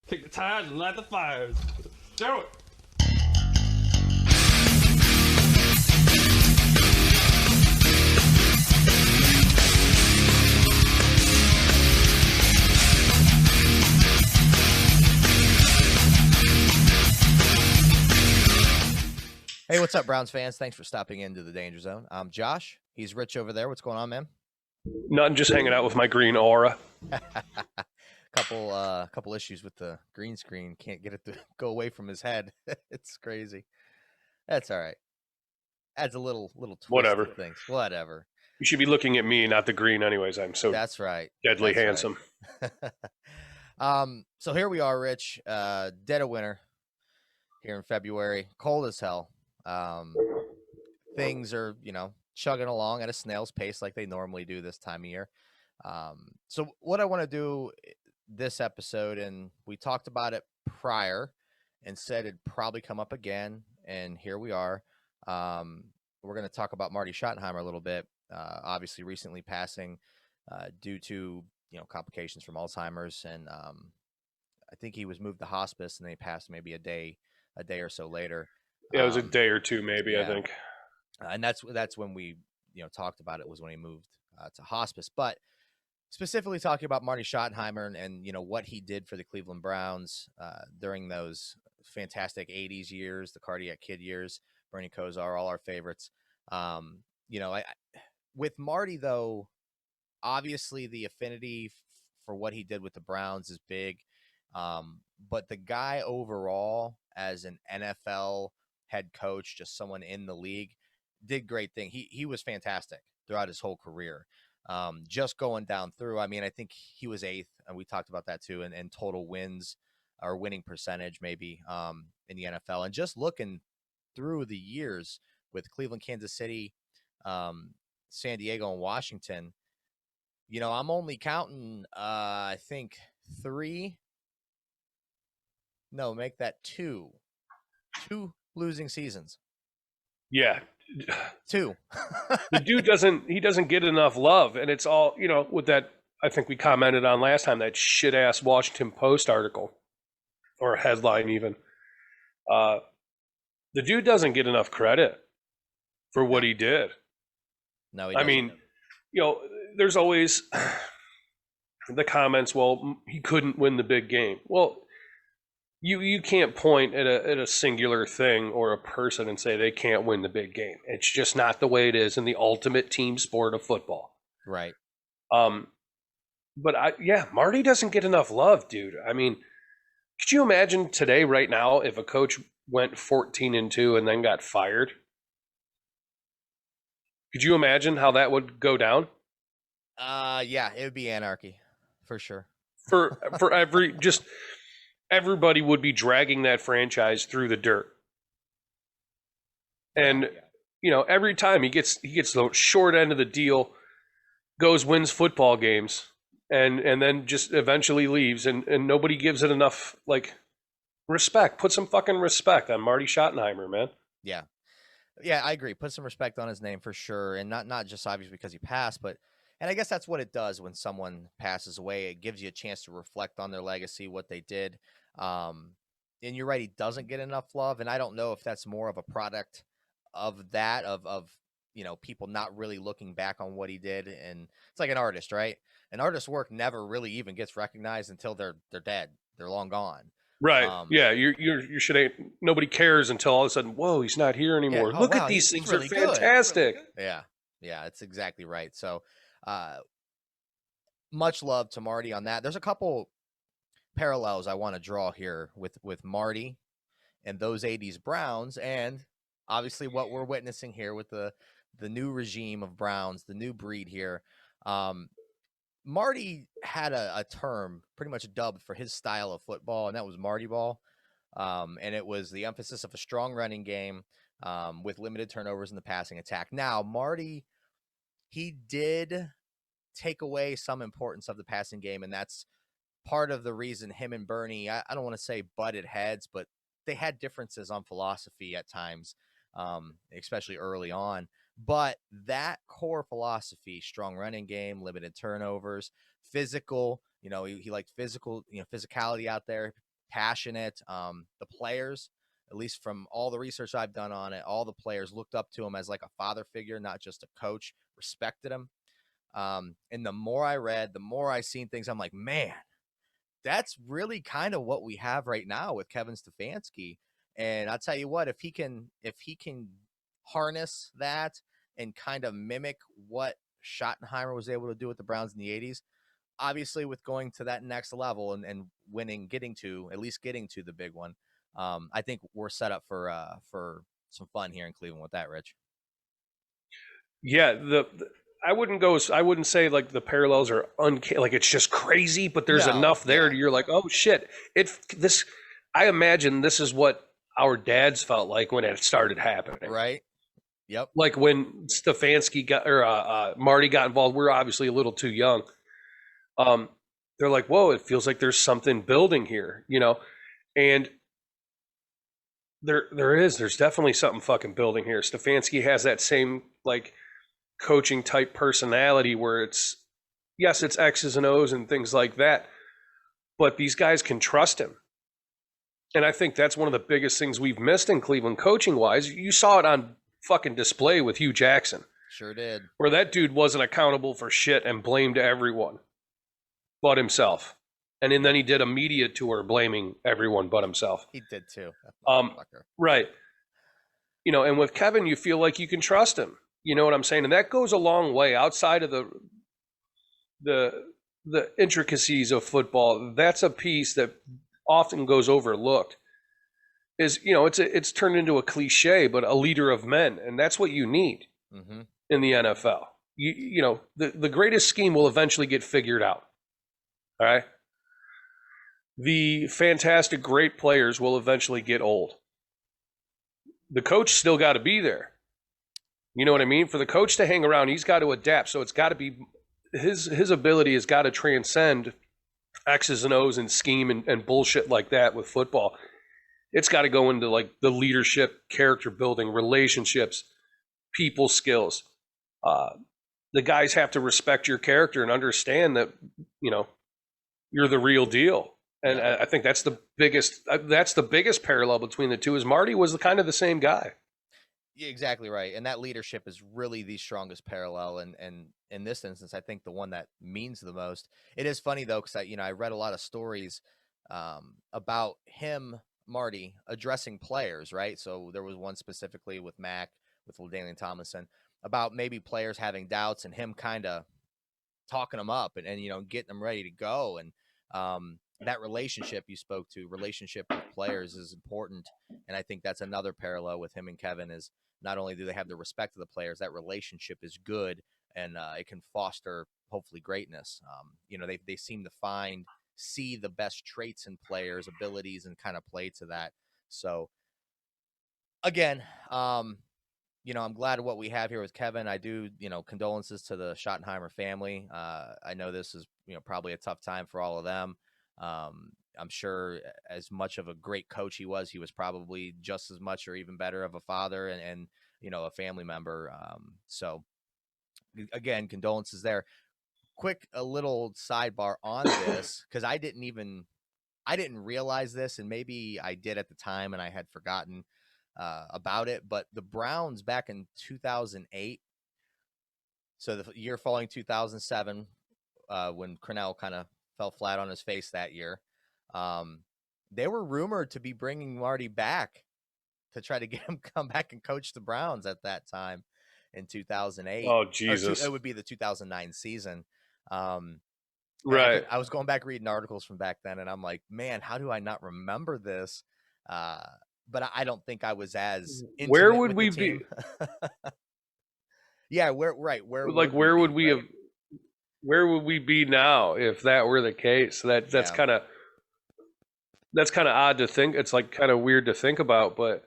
Kick the tires and light the fires. Do it. Hey, what's up, Browns fans? Thanks for stopping into the Danger Zone. I'm Josh. He's Rich over there. What's going on, man? Nothing, just hanging out with my green aura. Couple issues with the green screen. Can't get it to go away from his head. It's crazy. That's all right. Adds a little twist Whatever. to things. Whatever. You should be looking at me, not the green anyways. I'm so That's right. deadly That's handsome. Right. So here we are, Rich. Dead of winter here in February. Cold as hell. Things are, chugging along at a snail's pace like they normally do this time of year. So what I want to do this episode, and we talked about it prior and said it'd probably come up again, and here we are. We're going to talk about Marty Schottenheimer a little bit, obviously recently passing due to, complications from Alzheimer's, and I think he was moved to hospice, and they passed maybe a day or so later. Yeah, it was a day or two, maybe, yeah. I think. And that's when we, talked about it, was when he moved to hospice. But specifically talking about Marty Schottenheimer and what he did for the Cleveland Browns during those fantastic 80s years, the Cardiac Kid years, Bernie Kosar, all our favorites. With Marty, though, obviously the affinity for what he did with the Browns is big. But the guy overall, as an NFL head coach, just someone in the league, did great thing. He was fantastic throughout his whole career. Just going down through, I mean, I think he was 8th, and we talked about that too, and total wins or winning percentage maybe in the NFL. And just looking through the years with Cleveland, Kansas City, San Diego, and Washington, I'm only counting, I think 3. No, make that 2 losing seasons. Yeah. 2. The dude doesn't get enough love, and it's all, with that, I think we commented on last time, that shit-ass Washington Post article, or a headline even. The dude doesn't get enough credit for what he did. No, he doesn't. I mean, there's always the comments, well, he couldn't win the big game. Well, you can't point at a singular thing or a person and say they can't win the big game. It's just not the way it is in the ultimate team sport of football. Right. But Marty doesn't get enough love, dude. I mean, could you imagine today, right now, if a coach went 14-2 and then got fired? Could you imagine how that would go down? Yeah, it would be anarchy for sure. For everybody would be dragging that franchise through the dirt. And every time he gets the short end of the deal, wins football games, and then just eventually leaves, and nobody gives it enough respect. Put some fucking respect on Marty Schottenheimer, man. Yeah, I agree. Put some respect on his name for sure, and not just obviously because he passed, but and I guess that's what it does when someone passes away. It gives you a chance to reflect on their legacy, what they did. And you're right, he doesn't get enough love, and I don't know if that's more of a product of that, of people not really looking back on what he did. And it's like an artist, right? An artist's work never really even gets recognized until they're dead. They're long gone. Right. Yeah, you should. Nobody cares until all of a sudden, whoa, he's not here anymore. Yeah. Look at these things, really are fantastic. Yeah, it's exactly right. So much love to Marty on that. There's a couple parallels I want to draw here with Marty and those 80s Browns, and obviously what we're witnessing here with the new regime of Browns, the new breed here. Marty had a term pretty much dubbed for his style of football, and that was Marty ball. And it was the emphasis of a strong running game with limited turnovers in the passing attack. Now, Marty, he did take away some importance of the passing game, and that's part of the reason him and Bernie, I don't want to say butted heads, but they had differences on philosophy at times, especially early on. But that core philosophy, strong running game, limited turnovers, physical, he liked physical, physicality out there. passionate. The players, at least from all the research I've done on it, all the players looked up to him as like a father figure, not just a coach, respected him. And the more I read, the more I seen things, I'm like, man, that's really kind of what we have right now with Kevin Stefanski. And I'll tell you what, if he can harness that and kind of mimic what Schottenheimer was able to do with the Browns in the 80s, obviously with going to that next level and winning, at least getting to the big one, I think we're set up for some fun here in Cleveland with that, Rich. Yeah, I wouldn't say like the parallels are like it's just crazy, but there's enough there. You're like, oh shit, I imagine this is what our dads felt like when it started happening, right? Yep. Like when Stefanski Marty got involved, we're obviously a little too young. They're like, whoa, it feels like there's something building here, and there's definitely something fucking building here. Stefanski has that same like coaching type personality where it's X's and O's and things like that, but these guys can trust him. And I think that's one of the biggest things we've missed in Cleveland coaching wise. You saw it on fucking display with Hugh Jackson. Sure did. Where that dude wasn't accountable for shit and blamed everyone but himself. And then he did a media tour blaming everyone but himself. He did too. Right. And with Kevin, you feel like you can trust him. You know what I'm saying? And that goes a long way outside of the intricacies of football. That's a piece that often goes overlooked. It's turned into a cliche, but a leader of men, and that's what you need in the NFL. The greatest scheme will eventually get figured out. All right. The fantastic, great players will eventually get old. The coach still got to be there. You know what I mean? For the coach to hang around, he's got to adapt. So it's got to be his ability has got to transcend X's and O's and scheme and bullshit like that with football. It's got to go into like the leadership, character building, relationships, people skills. The guys have to respect your character and understand that, you're the real deal. And I think that's the biggest parallel between the two is Marty was kind of the same guy. Yeah, exactly right. And that leadership is really the strongest parallel. And in this instance, I think the one that means the most. It is funny though, because I read a lot of stories about him, Marty, addressing players, right? So there was one specifically with Mac, with LaDainian Tomlinson, about maybe players having doubts and him kind of talking them up and getting them ready to go. And that relationship you spoke to, relationship with players is important. And I think that's another parallel with him and Kevin is not only do they have the respect of the players, that relationship is good and it can foster hopefully greatness. They seem to see the best traits in players, abilities, and kind of play to that. So again, I'm glad of what we have here with Kevin. I do, condolences to the Schottenheimer family. I know this is, probably a tough time for all of them. I'm sure as much of a great coach he was probably just as much or even better of a father and a family member. So again, condolences there. A little sidebar on this, because I didn't realize this, and maybe I did at the time and I had forgotten about it, but the Browns back in 2008, so the year following 2007, when Crennel kind of fell flat on his face that year, they were rumored to be bringing Marty back to try to get him come back and coach the Browns at that time in 2008. Oh, Jesus. It would be the 2009 season. Right. I was going back reading articles from back then, and I'm like, man, how do I not remember this? But I don't think I was as intimate. Where would we be? Yeah, where would we be now if that were the case? That's kind of odd to think. It's like kind of weird to think about, but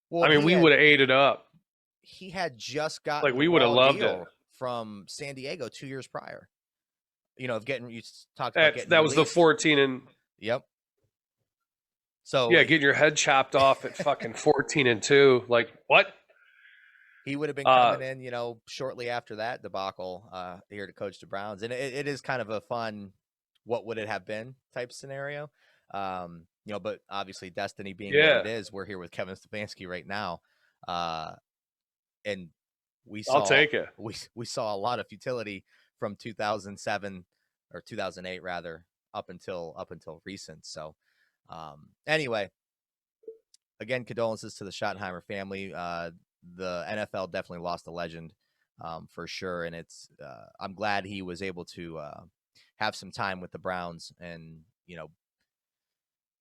we would have ate it up. He had just got we would have loved it from San Diego 2 years prior. Of getting you talked about getting that was the 14 and yep. So yeah, getting your head chopped off at fucking 14-2. Like what? He would have been coming in, shortly after that debacle here to coach the Browns. And it is kind of a fun, what would it have been type scenario. but obviously destiny being Yeah. what it is, we're here with Kevin Stefanski right now. And I'll take it. We saw a lot of futility from 2007 or 2008 rather up until recent. So anyway, again, condolences to the Schottenheimer family. The NFL definitely lost a legend for sure, and it's I'm glad he was able to have some time with the Browns and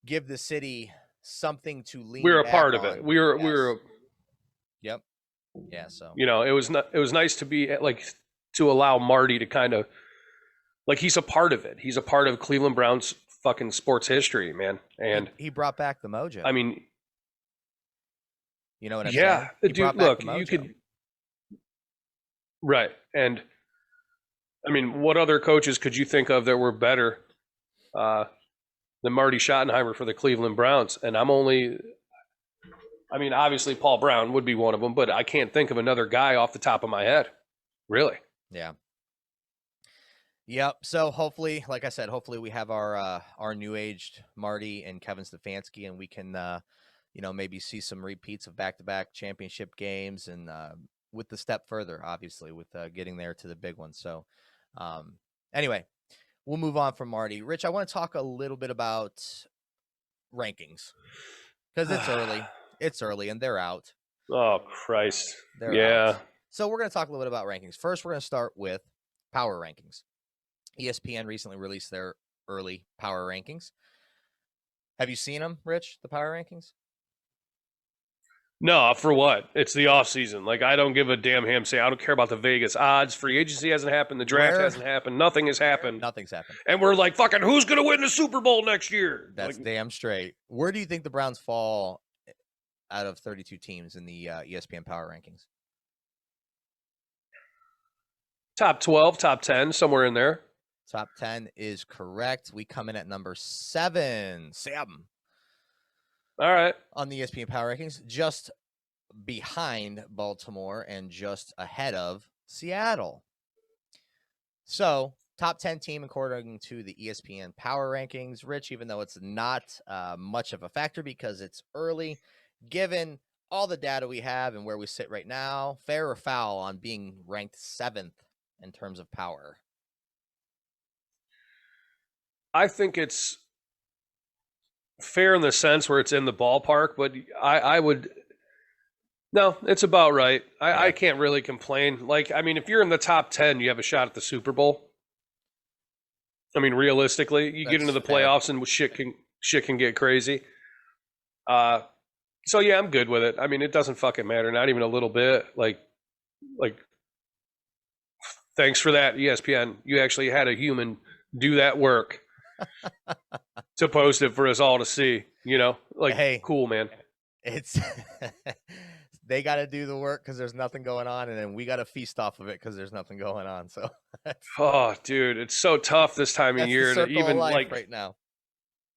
give the city something to lean. We're a back part of on. it. We were. Yep. Yeah. So it was nice to be like to allow Marty to kind of like he's a part of it. He's a part of Cleveland Browns fucking sports history, man. And he brought back the mojo. I mean, you know what I'm yeah, saying? dude. Look, you could. Right, and I mean, what other coaches could you think of that were better than Marty Schottenheimer for the Cleveland Browns? And obviously Paul Brown would be one of them, but I can't think of another guy off the top of my head. Really? Yeah. Yep. So hopefully, like I said, hopefully we have our new aged Marty and Kevin Stefanski, and we can maybe see some repeats of back-to-back championship games, and with the step further, obviously, with getting there to the big one. So anyway, we'll move on from Marty. Rich, I want to talk a little bit about rankings because it's early. It's early, and they're out. Oh, Christ. They're out. So we're going to talk a little bit about rankings. First, we're going to start with power rankings. ESPN recently released their early power rankings. Have you seen them, Rich, the power rankings? No, for what? It's the off season. Like, I don't give a damn ham say. I don't care about the Vegas odds. Free agency hasn't happened. The draft hasn't happened. Nothing has happened. Nothing's happened. And we're like, fucking, who's going to win the Super Bowl next year? That's like, damn straight. Where do you think the Browns fall out of 32 teams in the ESPN power rankings? Top 12, top 10, somewhere in there. Top 10 is correct. We come in at number 7. All right. On the ESPN power rankings, just behind Baltimore and just ahead of Seattle. So, top 10 team according to the ESPN power rankings. Rich, even though it's not much of a factor because it's early, given all the data we have and where we sit right now, fair or foul on being ranked 7th in terms of power? I think it's fair in the sense where it's in the ballpark, but I would. No, it's about right. I can't really complain. Like, I mean, if you're in the top 10, you have a shot at the Super Bowl. I mean, realistically, you get into the playoffs and shit can get crazy. So yeah, I'm good with it. I mean, it doesn't fucking matter, not even a little bit. Like, thanks for that, ESPN. You actually had a human do that work to post it for us all to see. Like, hey, cool, man. It's they got to do the work because there's nothing going on, and then we got to feast off of it because there's nothing going on. So, oh, dude, it's so tough this time of year to even like right now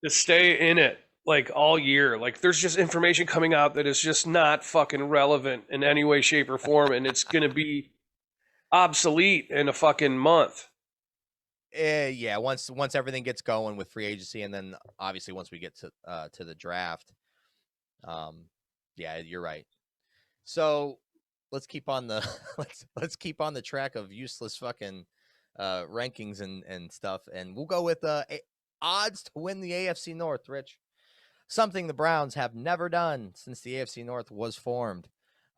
to stay in it like all year. Like, there's just information coming out that is just not fucking relevant in any way, shape, or form, and it's gonna be obsolete in a fucking month. Yeah, once everything gets going with free agency, and then obviously once we get to the draft, yeah, you're right. So let's keep on the let's keep on the track of useless fucking rankings and stuff, and we'll go with odds to win the AFC North, Rich. Something the Browns have never done since the AFC North was formed.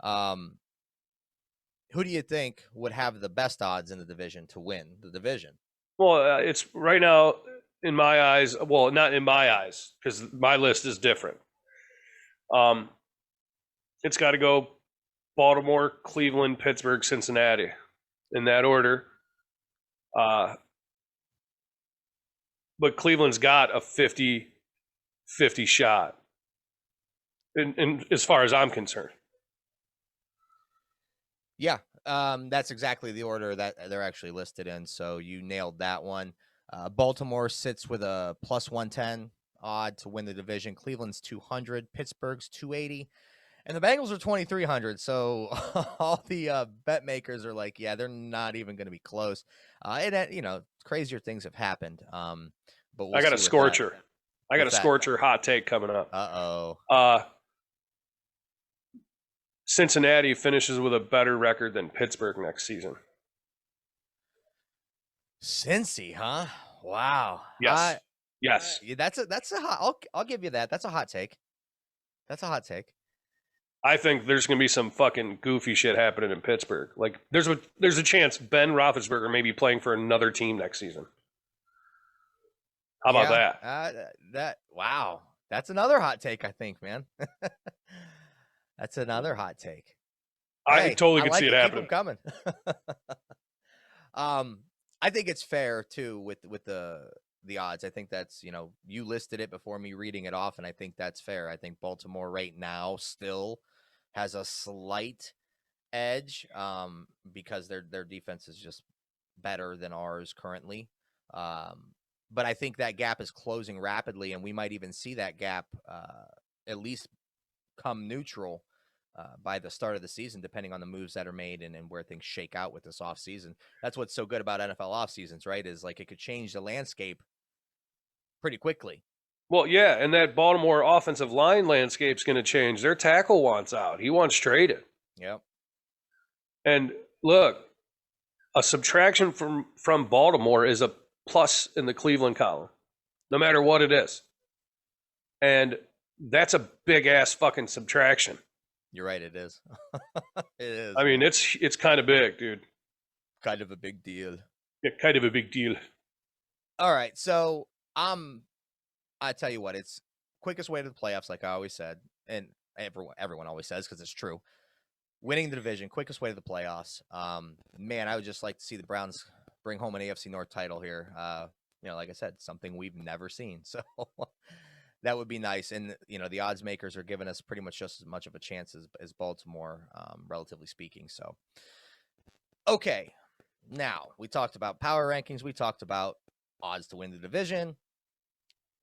Who do you think would have the best odds in the division to win the division? Well, it's right now in my eyes. Well, not in my eyes because my list is different. It's got to go Baltimore, Cleveland, Pittsburgh, Cincinnati in that order. But Cleveland's got a 50-50 shot in as far as I'm concerned. Yeah, that's exactly the order that they're actually listed in. So you nailed that one. Baltimore sits with a plus 110 odd to win the division. Cleveland's 200, Pittsburgh's 280, and the Bengals are 2,300. So all the bet makers are like, yeah, they're not even going to be close. Crazier things have happened. But I got a scorcher. I got What's a that? scorcher hot take coming up. Uh-oh. Cincinnati finishes with a better record than Pittsburgh next season. Cincy, huh? Wow. Yes. Yes. Yeah, that's a hot. I'll give you that. That's a hot take. That's a hot take. I think there's going to be some fucking goofy shit happening in Pittsburgh. Like, there's a chance Ben Roethlisberger may be playing for another team next season. How about that? Wow. That's another hot take, I think, man. That's another hot take. I totally could see it happening. Keep them coming. I think it's fair too with the odds. I think that's, you listed it before me reading it off, and I think that's fair. I think Baltimore right now still has a slight edge because their defense is just better than ours currently. But I think that gap is closing rapidly, and we might even see that gap at least come neutral by the start of the season, depending on the moves that are made and where things shake out with this offseason. That's what's so good about NFL off seasons, right? Is like it could change the landscape pretty quickly. Well, yeah, and that Baltimore offensive line landscape's going to change. Their tackle wants out. He wants traded. Yep. And look, a subtraction from Baltimore is a plus in the Cleveland column, no matter what it is. And that's a big-ass fucking subtraction. You're right, it is. It is. I mean, it's kind of big, dude. Kind of a big deal. Yeah, kind of a big deal. All right, so I tell you what, it's quickest way to the playoffs, like I always said, and everyone always says because it's true. Winning the division, quickest way to the playoffs. Man, I would just like to see the Browns bring home an AFC North title here. Like I said, something we've never seen. So that would be nice. And, the odds makers are giving us pretty much just as much of a chance as Baltimore, relatively speaking. So, okay. Now, we talked about power rankings. We talked about odds to win the division.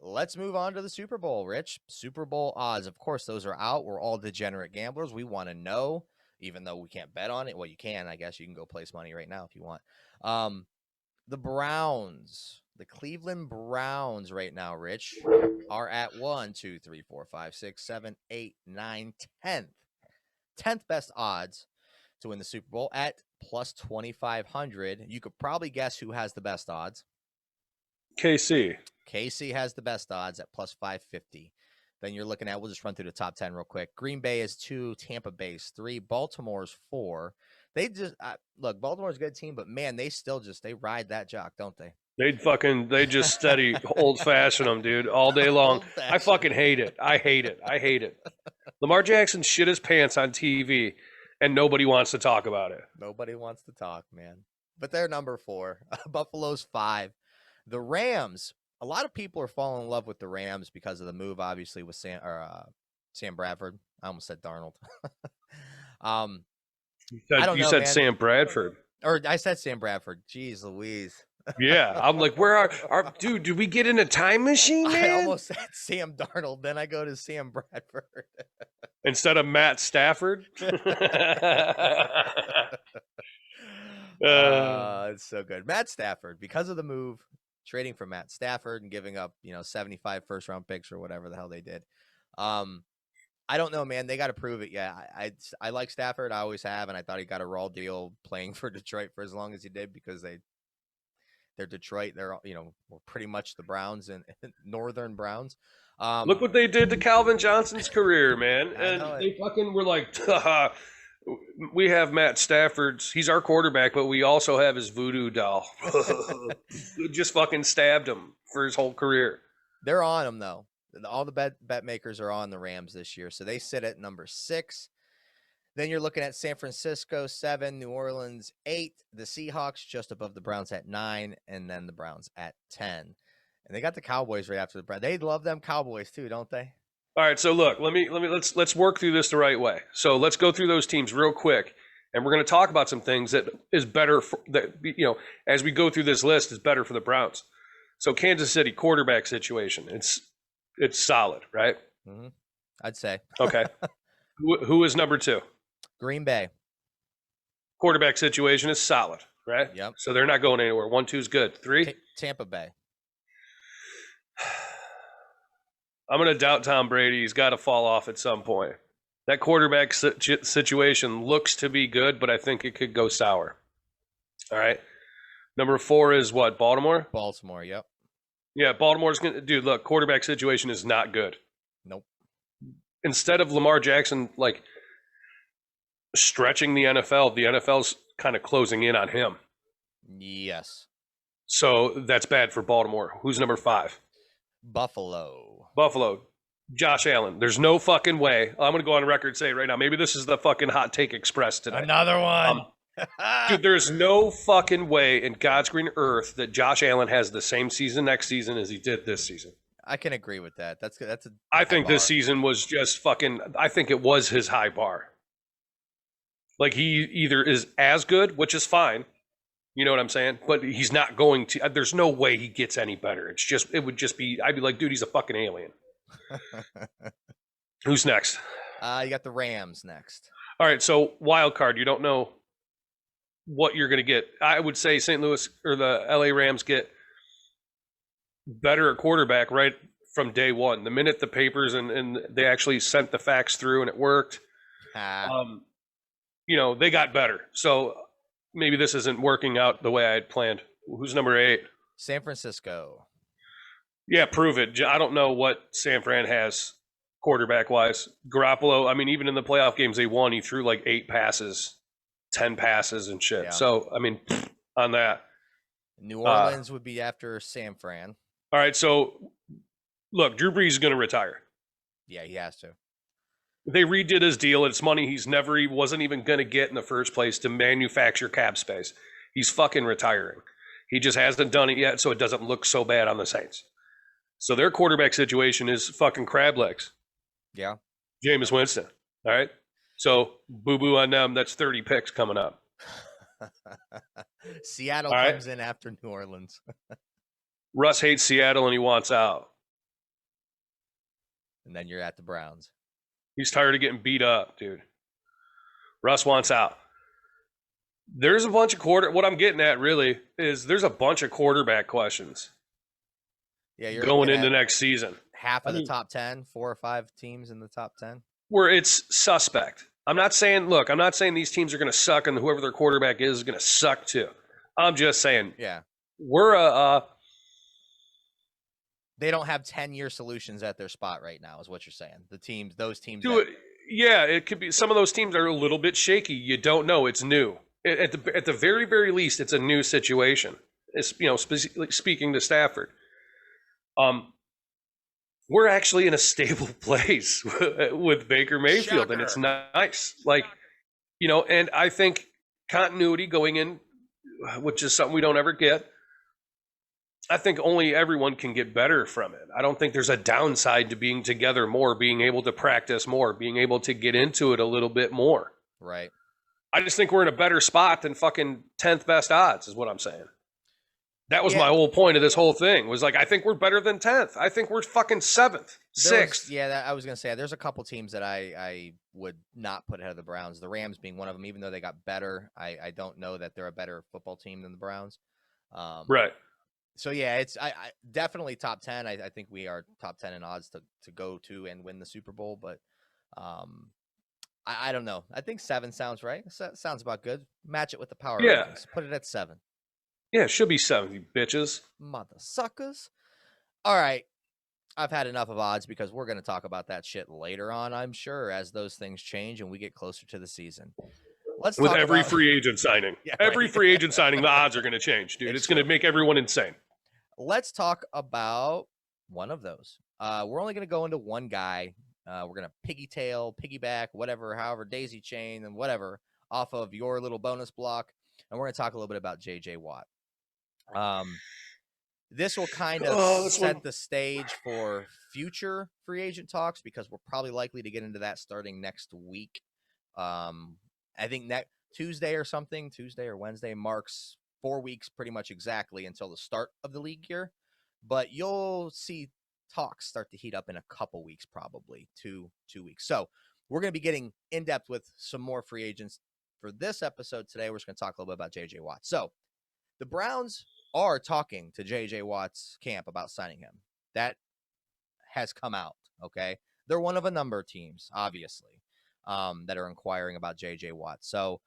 Let's move on to the Super Bowl, Rich. Super Bowl odds. Of course, those are out. We're all degenerate gamblers. We want to know, even though we can't bet on it. Well, you can. I guess you can go place money right now if you want. The Browns, the Cleveland Browns right now, Rich, are at 1, 2, 3, 4, 5, 6, 7, 8, 9, 10th. 10th best odds to win the Super Bowl at plus 2,500. You could probably guess who has the best odds. KC. KC has the best odds at plus 550. Then you're looking at, we'll just run through the top 10 real quick. Green Bay is 2, Tampa Bay is 3, Baltimore's 4. They just, look, Baltimore's a good team, but man, they still they ride that jock, don't they? They just steady old fashioned them, dude, all day long. I fucking hate it. I hate it. Lamar Jackson shit his pants on TV, and nobody wants to talk about it. Nobody wants to talk, man. But they're number 4. Buffalo's 5. The Rams, a lot of people are falling in love with the Rams because of the move, obviously, with Sam Bradford. I almost said Darnold. You said Sam Bradford. Or I said Sam Bradford. Jeez Louise. Yeah, I'm like, where are dude? Did we get in a time machine, man? I almost said Sam Darnold, then I go to Sam Bradford instead of Matt Stafford. It's so good, Matt Stafford, because of the move, trading for Matt Stafford and giving up 75 first-round picks or whatever the hell they did. I don't know, man. They got to prove it. Yeah, I like Stafford. I always have, and I thought he got a raw deal playing for Detroit for as long as he did because they're Detroit. They're we're pretty much the Browns and Northern Browns. Look what they did to Calvin Johnson's career, man. And they fucking were like, we have Matt Stafford's. He's our quarterback, but we also have his voodoo doll. Just fucking stabbed him for his whole career. They're on him though. All the bet makers are on the Rams this year, so they sit at number 6. Then you're looking at San Francisco 7, New Orleans 8, the Seahawks just above the Browns at 9, and then the Browns at 10. And they got the Cowboys right after the Browns. They love them Cowboys too, don't they? All right, so look, let's work through this the right way. So let's go through those teams real quick, and we're going to talk about some things that is better as we go through this list is better for the Browns. So Kansas City quarterback situation, it's solid, right? Mm-hmm. I'd say. Okay. Who is number 2? Green Bay. Quarterback situation is solid, right? Yep. So they're not going anywhere. 1, 2 is good. 3? Tampa Bay. I'm going to doubt Tom Brady. He's got to fall off at some point. That quarterback situation looks to be good, but I think it could go sour. All right. Number 4 is what? Baltimore? Baltimore, yep. Yeah, Baltimore's going to... Dude, look, quarterback situation is not good. Nope. Instead of Lamar Jackson, like, stretching the NFL's kind of closing in on him. Yes. So that's bad for Baltimore. Who's number 5? Buffalo. Josh Allen. There's no fucking way. I'm going to go on record and say it right now. Maybe this is the fucking hot take express today. Another one. Dude, there's no fucking way in God's green earth that Josh Allen has the same season next season as he did this season. I can agree with that. That's a I think bar. This season was just fucking... I think it was his high bar. Like, he either is as good, which is fine. You know what I'm saying? But he's not going to... There's no way he gets any better. It would just be... I'd be like, dude, he's a fucking alien. Who's next? You got the Rams next. All right, so wild card. You don't know what you're going to get. I would say St. Louis or the LA Rams get better at quarterback right from day one. The minute the papers and they actually sent the facts through and it worked, they got better. So maybe this isn't working out the way I had planned. Who's number 8? San Francisco. Yeah, prove it. I don't know what San Fran has quarterback-wise. Garoppolo, I mean, even in the playoff games they won, he threw like 8 passes, 10 passes and shit. Yeah. So, I mean, on that. New Orleans would be after San Fran. All right, so, look, Drew Brees is going to retire. Yeah, he has to. They redid his deal. It's money he wasn't even going to get in the first place to manufacture cap space. He's fucking retiring. He just hasn't done it yet, so it doesn't look so bad on the Saints. So their quarterback situation is fucking crab legs. Yeah. Jameis Winston. All right. So boo-boo on them. That's 30 picks coming up. Seattle comes in after New Orleans. Russ hates Seattle and he wants out. And then you're at the Browns. He's tired of getting beat up, dude. Russ wants out. There's a bunch of what I'm getting at really is there's a bunch of quarterback questions. Yeah, you're going into next season. Half of the top 10, 4 or 5 teams in the top 10. Where it's suspect. I'm not saying these teams are going to suck and whoever their quarterback is going to suck too. I'm just saying, yeah, they don't have 10-year solutions at their spot right now, is what you're saying. Those teams. Yeah, it could be. Some of those teams are a little bit shaky. You don't know. It's new. At the very, very least, it's a new situation. It's, speaking to Stafford. We're actually in a stable place with Baker Mayfield. Shocker. And it's nice. And I think continuity going in, which is something we don't ever get, I think only everyone can get better from it. I don't think there's a downside to being together more, being able to practice more, being able to get into it a little bit more. Right. I just think we're in a better spot than fucking 10th best odds is what I'm saying. That was my whole point of this whole thing was I think we're better than 10th. I think we're fucking 7th, 6th. I was going to say, there's a couple teams that I would not put ahead of the Browns, the Rams being one of them, even though they got better. I don't know that they're a better football team than the Browns. Right. So, yeah, it's I definitely top 10. I think we are top 10 in odds to go to and win the Super Bowl. But I don't know. I think 7 sounds right. Sounds about good. Match it with the power rankings. Put it at 7. Yeah, it should be 7, you bitches. Mother suckers. All right. I've had enough of odds because we're going to talk about that shit later on, I'm sure, as those things change and we get closer to the season. With every free agent signing. Yeah, every free agent signing, the odds are going to change, dude. It's going to make everyone insane. Let's talk about one of those. We're only going to go into one guy. We're going to piggyback, whatever, however, daisy chain and whatever, off of your little bonus block. And we're going to talk a little bit about J.J. Watt. This will kind of set the stage for future free agent talks because we're probably likely to get into that starting next week. I think next Tuesday or Wednesday marks 4 weeks pretty much exactly until the start of the league year. But you'll see talks start to heat up in a couple weeks, probably 2 weeks. So we're going to be getting in depth with some more free agents for this episode today. We're just going to talk a little bit about J.J. Watt. So the Browns are talking to J.J. Watt's camp about signing him. That has come out. Okay, they're one of a number of teams, obviously, that are inquiring about J.J. Watt. So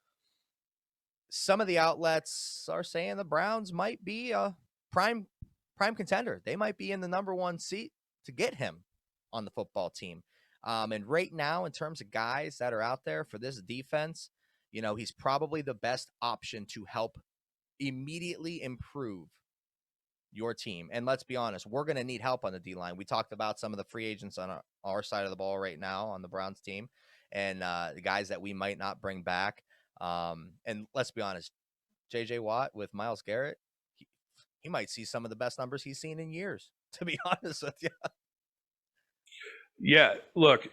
some of the outlets are saying the Browns might be a prime contender. They might be in the number one seat to get him on the football team. And right now, in terms of guys that are out there for this defense, you know, he's probably the best option to help immediately improve your team. And let's be honest, we're going to need help on the D-line. We talked about some of the free agents on our side of the ball right now on the Browns team, and the guys that we might not bring back. And let's be honest, J.J. Watt with Myles Garrett, he might see some of the best numbers he's seen in years, to be honest with you. Yeah, look,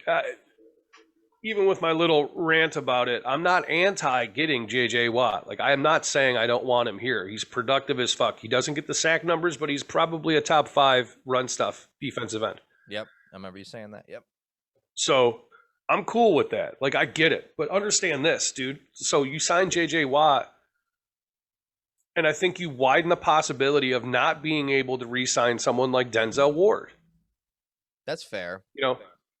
even with my little rant about it, I'm not anti getting J.J. Watt. Like, I am not saying I don't want him here. He's productive as fuck. He doesn't get the sack numbers, but he's probably a top 5 run stuff defensive end. Yep, I remember you saying that. Yep. So I'm cool with that. Like, I get it. But understand this, dude. So you sign J.J. Watt, and I think you widen the possibility of not being able to re-sign someone like Denzel Ward. That's fair. You know,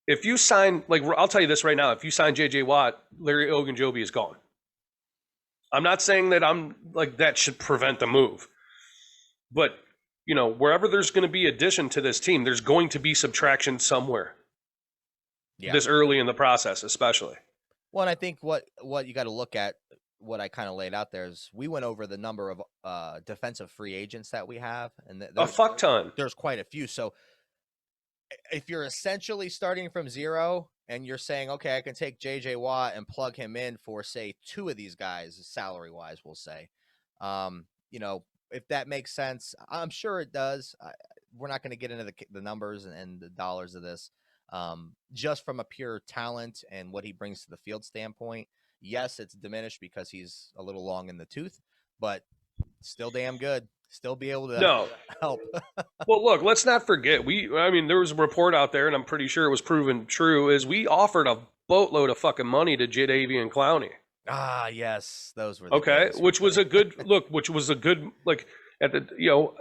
if you sign, like, I'll tell you this right now, if you sign J.J. Watt, Larry Ogunjobi is gone. I'm not saying that I'm like that should prevent the move. But, you know, wherever there's going to be addition to this team, there's going to be subtraction somewhere. Yeah. This early in the process, especially. Well, and I think what you got to look at, what I kind of laid out there, is we went over the number of defensive free agents that we have. And a fuck ton. There's quite a few. So if you're essentially starting from zero and you're saying, okay, I can take J.J. Watt and plug him in for, say, 2 of these guys, salary-wise, we'll say, you know, if that makes sense, I'm sure it does. We're not going to get into the numbers and the dollars of this. Just from a pure talent and what he brings to the field standpoint, yes, it's diminished because he's a little long in the tooth, but still damn good. Still be able to help. Well, look, let's not forget. I mean, there was a report out there, and I'm pretty sure it was proven true, is we offered a boatload of fucking money to Jadeveon Clowney. Ah, yes. Those were the days. Which was a good look, like, at the, you know,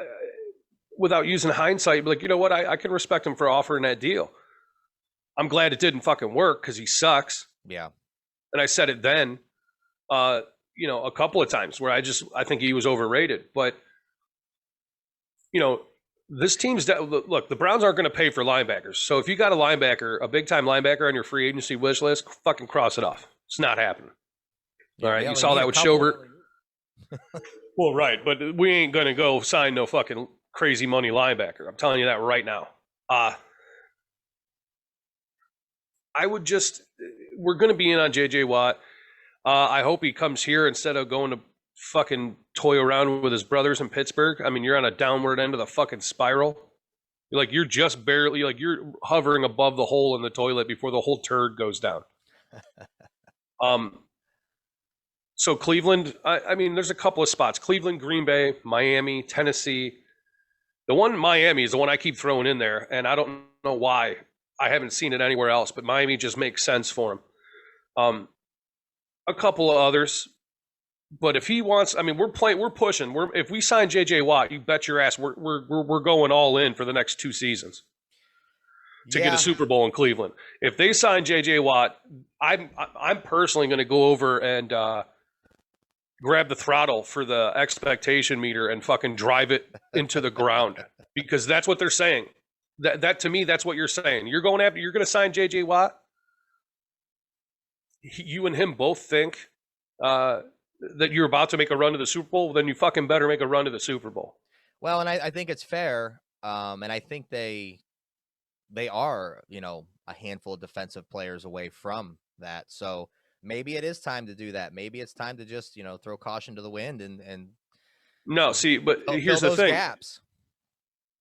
without using hindsight, like, you know what, I can respect him for offering that deal. I'm glad it didn't fucking work because he sucks. Yeah. And I said it then, you know, a couple of times where I think he was overrated. But, you know, this team's look, the Browns aren't going to pay for linebackers. So if you got a big time linebacker on your free agency wish list, fucking cross it off. It's not happening. All right. You saw that with Schobert. Well, right. But we ain't going to go sign no fucking crazy money linebacker. I'm telling you that right now. We're going to be in on J.J. Watt. I hope he comes here instead of going to fucking toy around with his brothers in Pittsburgh. I mean, you're on a downward end of the fucking spiral. You're just barely, you're hovering above the hole in the toilet before the whole turd goes down. So Cleveland, I mean, there's a couple of spots. Cleveland, Green Bay, Miami, Tennessee. The one in Miami is the one I keep throwing in there, and I don't know why. I haven't seen it anywhere else, but Miami just makes sense for him. A couple of others, but if he wants, I mean, we're pushing. If we sign J.J. Watt, you bet your ass we're going all in for the next 2 seasons to get a Super Bowl in Cleveland. If they sign J.J. Watt, I'm personally going to go over and grab the throttle for the expectation meter and fucking drive it into the ground, because that's what they're saying. That to me, that's what you're saying. You're going to sign J.J. Watt. You and him both think that you're about to make a run to the Super Bowl. Then you fucking better make a run to the Super Bowl. Well, and I think it's fair. And I think they are, you know, a handful of defensive players away from that. So maybe it is time to do that. Maybe it's time to just, you know, throw caution to the wind and no, see, but here's the thing. Gaps.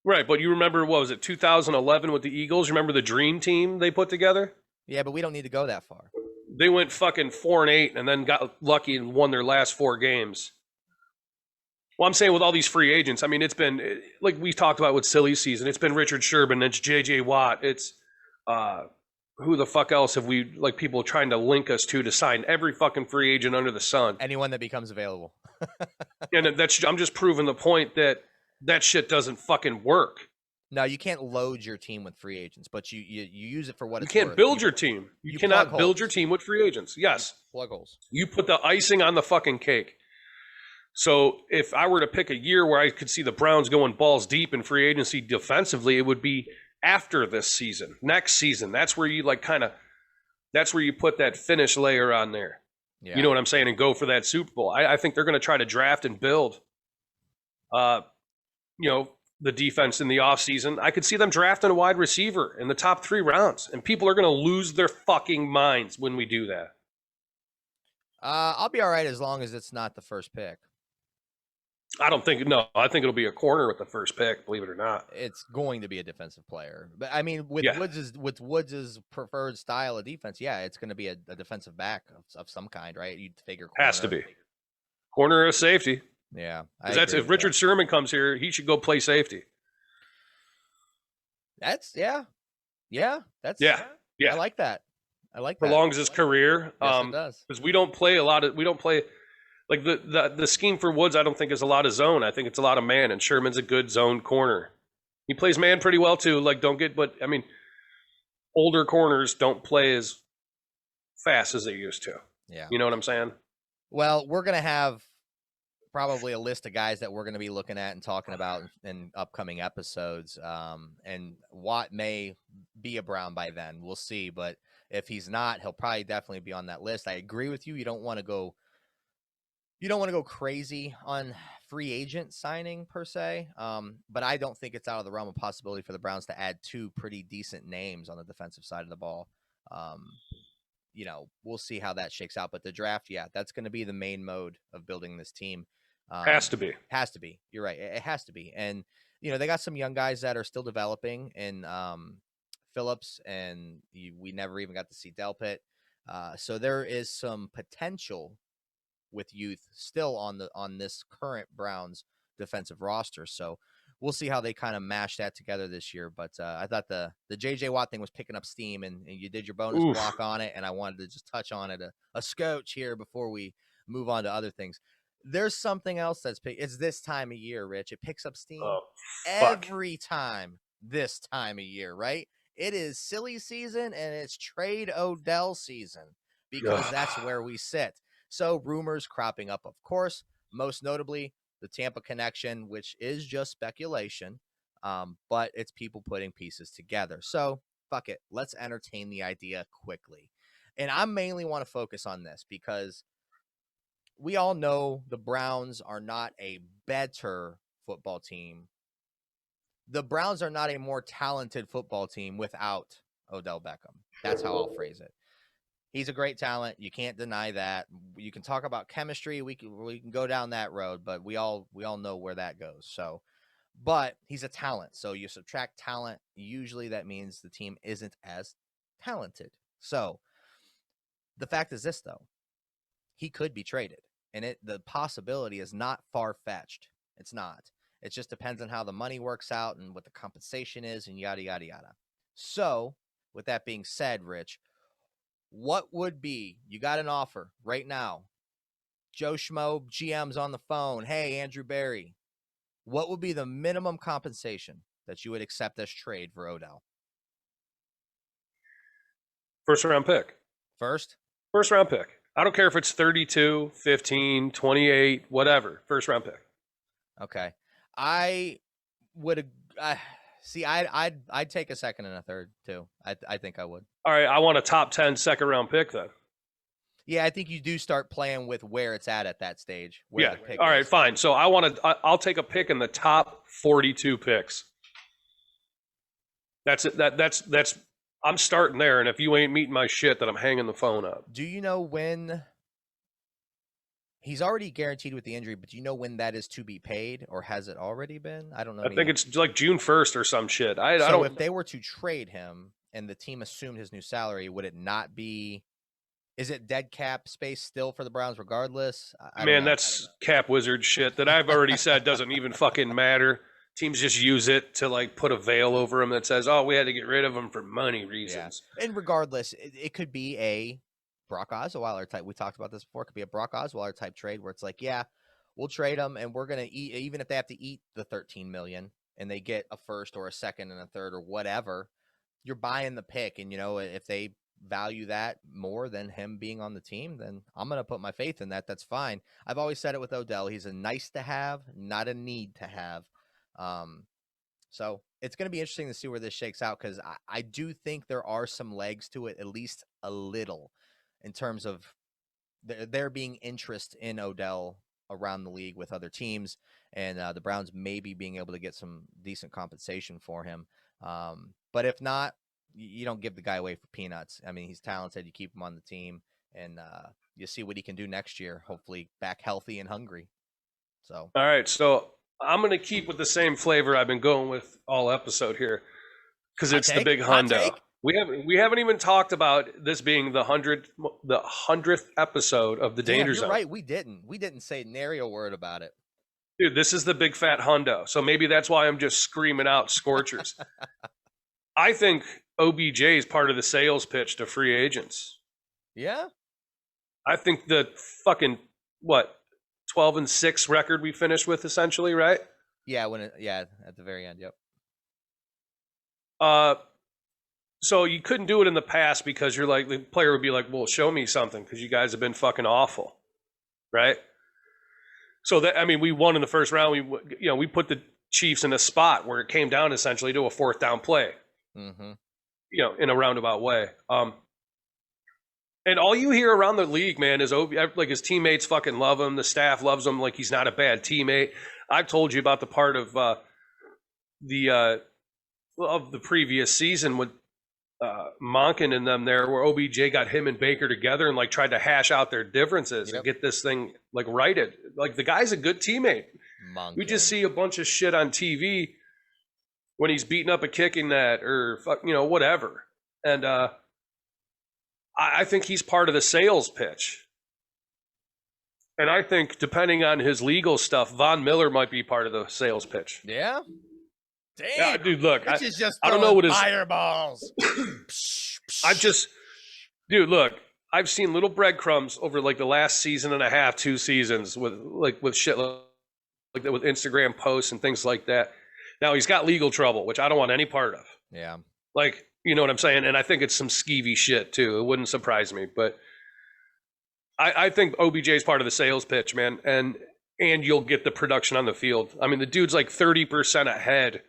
Right, but you remember, what was it, 2011 with the Eagles? Remember the dream team they put together? Yeah, but we don't need to go that far. They went fucking 4-8 and then got lucky and won their last 4 games. Well, I'm saying with all these free agents, I mean, it's been, like we talked about with silly season, it's been Richard Sherman, it's J.J. Watt, it's who the fuck else have we, like, people trying to link us to sign every fucking free agent under the sun. Anyone that becomes available. And I'm just proving the point that shit doesn't fucking work. No, you can't load your team with free agents, but you use it for what You it's can't worth. build your team. You cannot plug build your holes. team with free agents. Yes. Plug holes. You put the icing on the fucking cake. So if I were to pick a year where I could see the Browns going balls deep in free agency defensively, it would be after this season, next season. That's where you that's where you put that finish layer on there. Yeah. You know what I'm saying? And go for that Super Bowl. I think they're going to try to draft and build, the defense in the offseason. I could see them drafting a wide receiver in the top 3 rounds, and people are going to lose their fucking minds when we do that. I'll be all right as long as it's not the first pick. I think it'll be a corner with the first pick, believe it or not. It's going to be a defensive player. But I mean, with Yeah. Woods' preferred style of defense, yeah, it's going to be a defensive back of some kind, right? You'd figure corner. Has to be. Corner or safety. Yeah. If Richard Sherman comes here, he should go play safety. That's Yeah. I like that. Prolongs his career. Yes, it does. Because we don't play like the scheme for Woods. I don't think is a lot of zone. I think it's a lot of man, and Sherman's a good zone corner. He plays man pretty well too. But I mean, older corners don't play as fast as they used to. Yeah. You know what I'm saying? Well, we're going to have probably a list of guys that we're going to be looking at and talking about in upcoming episodes. And Watt may be a Brown by then. We'll see. But if he's not, he'll probably definitely be on that list. I agree with you. You don't want to go crazy on free agent signing per se. But I don't think it's out of the realm of possibility for the Browns to add 2 pretty decent names on the defensive side of the ball. We'll see how that shakes out. But the draft, yeah, that's going to be the main mode of building this team. Has to be. You're right. It has to be. And, they got some young guys that are still developing in Phillips, and we never even got to see Delpit. So there is some potential with youth still on this current Browns defensive roster. So we'll see how they kind of mash that together this year. But I thought the JJ Watt thing was picking up steam, and you did your bonus block on it, and I wanted to just touch on it a scotch here before we move on to other things. There's something else it's this time of year, Rich. It picks up steam every time this time of year, right? It is silly season, and it's trade Odell season, because that's where we sit. So rumors cropping up, of course, most notably the Tampa connection, which is just speculation, but it's people putting pieces together. So fuck it. Let's entertain the idea quickly. And I mainly want to focus on this because we all know the Browns are not a better football team. The Browns are not a more talented football team without Odell Beckham. That's how I'll phrase it. He's a great talent. You can't deny that. You can talk about chemistry. We can go down that road, but we all know where that goes. So, but he's a talent. So you subtract talent. Usually that means the team isn't as talented. So the fact is this, though, he could be traded, and the possibility is not far-fetched. It's not. It just depends on how the money works out and what the compensation is, and yada yada yada. So, with that being said, Rich, what would be, you got an offer right now, Joe Schmo, GM's on the phone, hey, Andrew Berry, what would be the minimum compensation that you would accept as trade for Odell? First round pick. First round pick. I don't care if it's 32, 15, 28, whatever. First round pick. Okay. I would I'd take a second and a third too. I think I would. All right, I want a top 10 second round pick then. Yeah, I think you do start playing with where it's at that stage. Where the pick all right, is. fine. So I'll take a pick in the top 42 picks. That's it. That's I'm starting there, and if you ain't meeting my shit, then I'm hanging the phone up. Do you know when he's already guaranteed with the injury, but do you know when that is to be paid, or has it already been? I don't know. I think it's like June 1st or some shit. I so don't. If they were to trade him and the team assumed his new salary, would it not be? Is it dead cap space still for the Browns regardless? Man, that's cap wizard shit that I've already said doesn't even fucking matter. Teams just use it to like put a veil over him that says, "Oh, we had to get rid of him for money reasons." Yeah. And regardless, it could be a Brock Osweiler type. We talked about this before. It could be a Brock Osweiler type trade where it's like, yeah, we'll trade him, and we're gonna eat, even if they have to eat the $13 million. and they get a first or a second and a third or whatever, you're buying the pick. And, if they value that more than him being on the team, then I'm going to put my faith in that. That's fine. I've always said it with Odell. He's a nice to have, not a need to have. So it's going to be interesting to see where this shakes out, because I do think there are some legs to it, at least a little, in terms of there being interest in Odell around the league with other teams, and the Browns maybe being able to get some decent compensation for him. But if not, you don't give the guy away for peanuts. I mean, he's talented. You keep him on the team, and you see what he can do next year, hopefully back healthy and hungry. So, all right, so I'm going to keep with the same flavor I've been going with all episode here, because it's the big Hundo. We haven't even talked about this being the 100th episode of the Danger Zone. Right, we didn't say nary a word about it. Dude, this is the big fat Hundo. So maybe that's why I'm just screaming out scorchers. I think OBJ is part of the sales pitch to free agents. Yeah? I think the fucking 12-6 record we finished with, essentially, right? Yeah, at the very end, yep. So you couldn't do it in the past because you're like, the player would be like, well, show me something, because you guys have been fucking awful, right? So that, I mean, we won in the first round. We put the Chiefs in a spot where it came down essentially to a 4th down play, in a roundabout way. And all you hear around the league, man, is like his teammates fucking love him. The staff loves him. Like, he's not a bad teammate. I've told you about the part of the previous season with Monken and them there, where OBJ got him and Baker together and like tried to hash out their differences and get this thing like righted. Like, the guy's a good teammate. Monken. We just see a bunch of shit on TV when he's beating up a kicking net or whatever. And I think he's part of the sales pitch. And I think, depending on his legal stuff, Von Miller might be part of the sales pitch. Yeah? Damn. Yeah, dude, look. I don't know what his fireballs. Dude, look. I've seen little breadcrumbs over like the last season and a half, 2 seasons with shit like that, with Instagram posts and things like that. Now he's got legal trouble, which I don't want any part of. Yeah. Like, you know what I'm saying? And I think it's some skeevy shit too. It wouldn't surprise me, but I think OBJ is part of the sales pitch, man. And you'll get the production on the field. I mean, the dude's like 30% ahead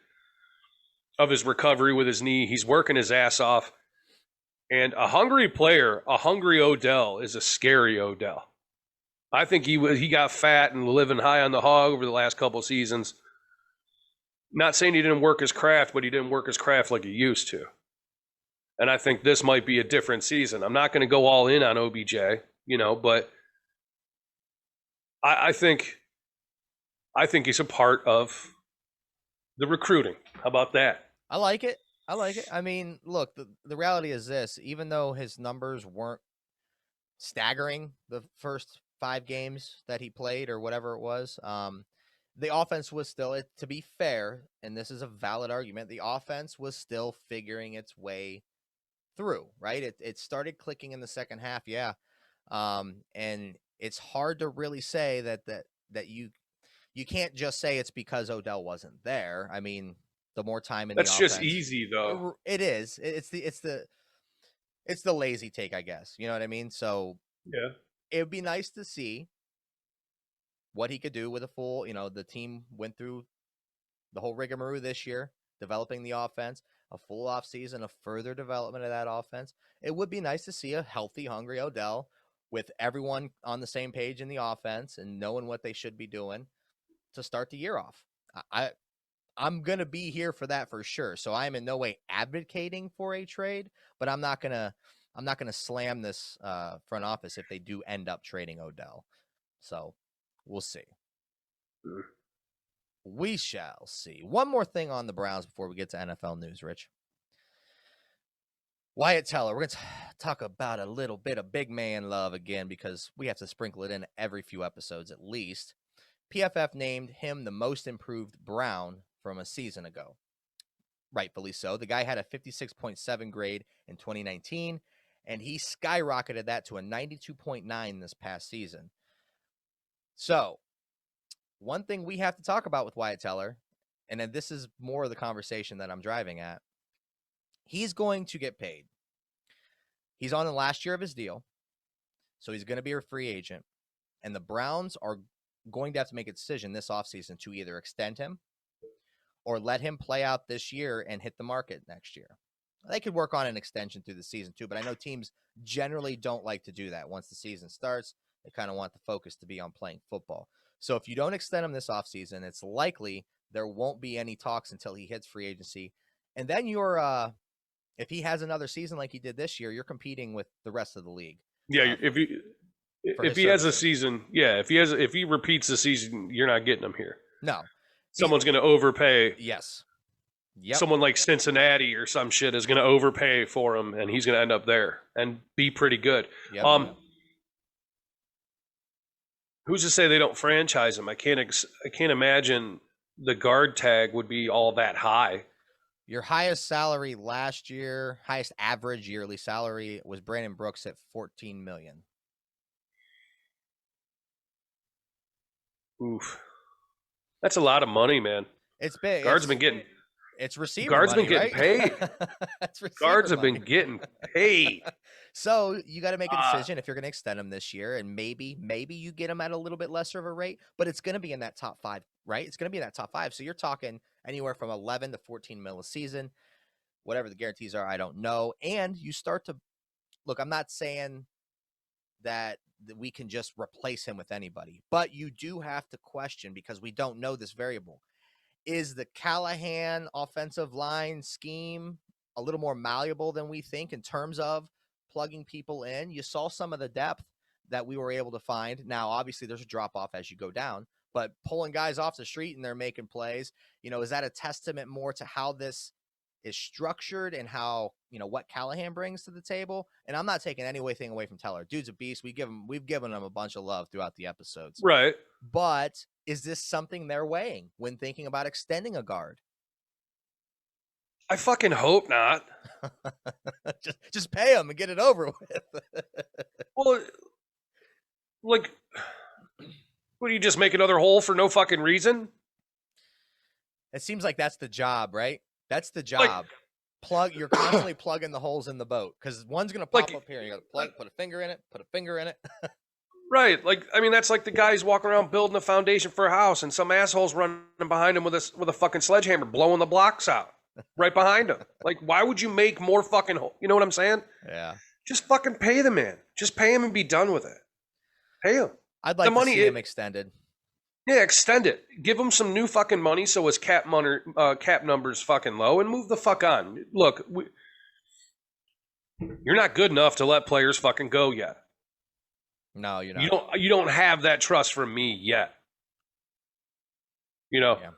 of his recovery with his knee. He's working his ass off. And a hungry player, a hungry Odell, is a scary Odell. I think he got fat and living high on the hog over the last couple of seasons. Not saying he didn't work his craft, but he didn't work his craft like he used to. And I think this might be a different season. I'm not going to go all in on OBJ, but I think he's a part of the recruiting. How about that? I like it. I mean, look, the reality is this: even though his numbers weren't staggering the first 5 games that he played or whatever it was, the offense was still, to be fair, and this is a valid argument, the offense was still figuring its way through, right? It started clicking in the second half, yeah. And it's hard to really say that you can't just say it's because Odell wasn't there. I mean, the more time in that's the offense, just easy though. It is. It's the lazy take, I guess. You know what I mean? So yeah, it would be nice to see what he could do with a full. The team went through the whole rigmarole this year, developing the offense, a full off season of further development of that offense. It would be nice to see a healthy, hungry Odell with everyone on the same page in the offense and knowing what they should be doing to start the year off. I'm going to be here for that for sure. So I'm in no way advocating for a trade, but I'm not going to slam this front office if they do end up trading Odell. So we'll see. We shall see. One more thing on the Browns before we get to NFL news, Rich. Wyatt Teller. We're going to talk about a little bit of big man love again, because we have to sprinkle it in every few episodes at least. PFF named him the most improved Brown from a season ago. Rightfully so. The guy had a 56.7 grade in 2019, and he skyrocketed that to a 92.9 this past season. So, one thing we have to talk about with Wyatt Teller, and then this is more of the conversation that I'm driving at, he's going to get paid. He's on the last year of his deal, so he's going to be a free agent. And the Browns are going to have to make a decision this offseason to either extend him or let him play out this year and hit the market next year. They could work on an extension through the season too, but I know teams generally don't like to do that. Once the season starts, they kind of want the focus to be on playing football. So if you don't extend him this offseason, it's likely there won't be any talks until he hits free agency. And then you're if he has another season like he did this year, you're competing with the rest of the league. Yeah, if he has a season, if he repeats the season, you're not getting him here. No. Someone's going to overpay. Yes. Yep. Someone like Cincinnati or some shit is going to overpay for him, and he's going to end up there and be pretty good. Yep. Who's to say they don't franchise him? I can't imagine the guard tag would be all that high. Your highest salary last year, highest average yearly salary was Brandon Brooks at $14 million. Oof. That's a lot of money, man. It's big. Guards been getting. It's receiver Guards money, been getting paid. Guards have been getting paid. So you got to make a decision if you're going to extend him this year, and maybe you get him at a little bit lesser of a rate, but it's going to be in that top 5, right? It's going to be in that top 5. So you're talking anywhere from 11 to 14 mil a season, whatever the guarantees are. I don't know. And you start to look. I'm not saying that we can just replace him with anybody, but you do have to question, because we don't know this variable. Is the Callahan offensive line scheme a little more malleable than we think in terms of plugging people in? You saw some of the depth that we were able to find. Now, obviously, there's a drop-off as you go down, but pulling guys off the street and they're making plays, is that a testament more to how this is structured and how, what Callahan brings to the table? And I'm not taking anything away from Teller. Dude's a beast. We've given him a bunch of love throughout the episodes. Right. But is this something they're weighing when thinking about extending a guard? I fucking hope not. just pay him and get it over with. Well, like, what, do you just make another hole for no fucking reason? It seems like that's the job, right? That's the job. You're constantly plugging the holes in the boat, because one's going to pop up here. You got to plug, put a finger in it. Right. Like, I mean, that's like the guys walking around building a foundation for a house, and some asshole's running behind him with a fucking sledgehammer, blowing the blocks out right behind him. Like, why would you make more fucking holes? You know what I'm saying? Yeah. Just fucking pay the man. Just pay him and be done with it. Pay him. I'd like to see him extended. Yeah, extend it. Give him some new fucking money so his cap number's fucking low, and move the fuck on. Look, you're not good enough to let players fucking go yet. No, you're not. You don't have that trust from me yet. Yeah.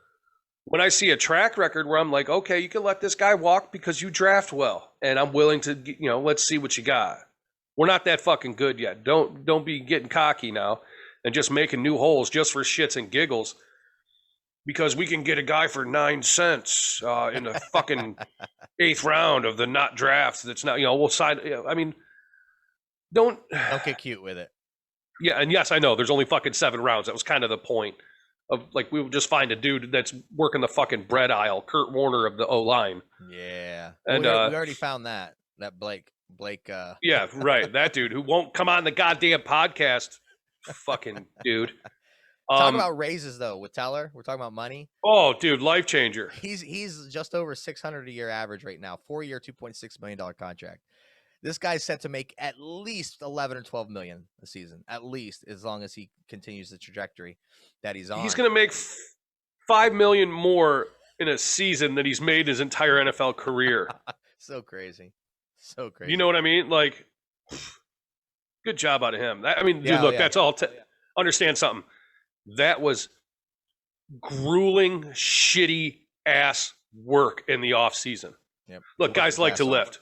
When I see a track record where I'm like, okay, you can let this guy walk because you draft well, and I'm willing to, let's see what you got. We're not that fucking good yet. Don't be getting cocky now and just making new holes just for shits and giggles, because we can get a guy for 9 cents in the fucking 8th round of the not draft. That's not, we'll sign. I mean, don't get cute with it. Yeah, and yes, I know there's only fucking 7 rounds. That was kind of the point of, like, we would just find a dude that's working the fucking bread aisle, Kurt Warner of the O-line. Yeah, and we already found that Blake. Yeah, right. That dude who won't come on the goddamn podcast. Fucking dude. Talk about raises though with Teller. We're talking about money. Oh, dude, life changer. He's just over 600 a year average right now. 4-year, $2.6 million contract. This guy's set to make at least 11 or 12 million a season, at least, as long as he continues the trajectory that he's on. He's going to make $5 million more in a season than he's made his entire NFL career. So crazy. You know what I mean? Like, good job out of him. Dude, look, that's all. Understand something. That was grueling, shitty ass work in the off season. Yep. Look, guys like to lift.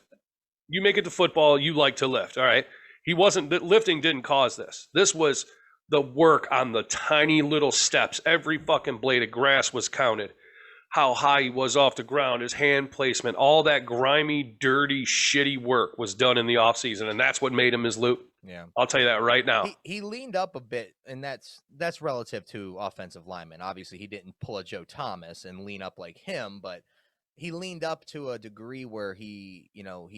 You make it to football, you like to lift. All right. Lifting didn't cause this. This was the work on the tiny little steps. Every fucking blade of grass was counted. How high he was off the ground, his hand placement, all that grimy, dirty, shitty work was done in the offseason, and that's what made him his loot. Yeah. I'll tell you that right now. He leaned up a bit, and that's relative to offensive linemen. Obviously, he didn't pull a Joe Thomas and lean up like him, but he leaned up to a degree where he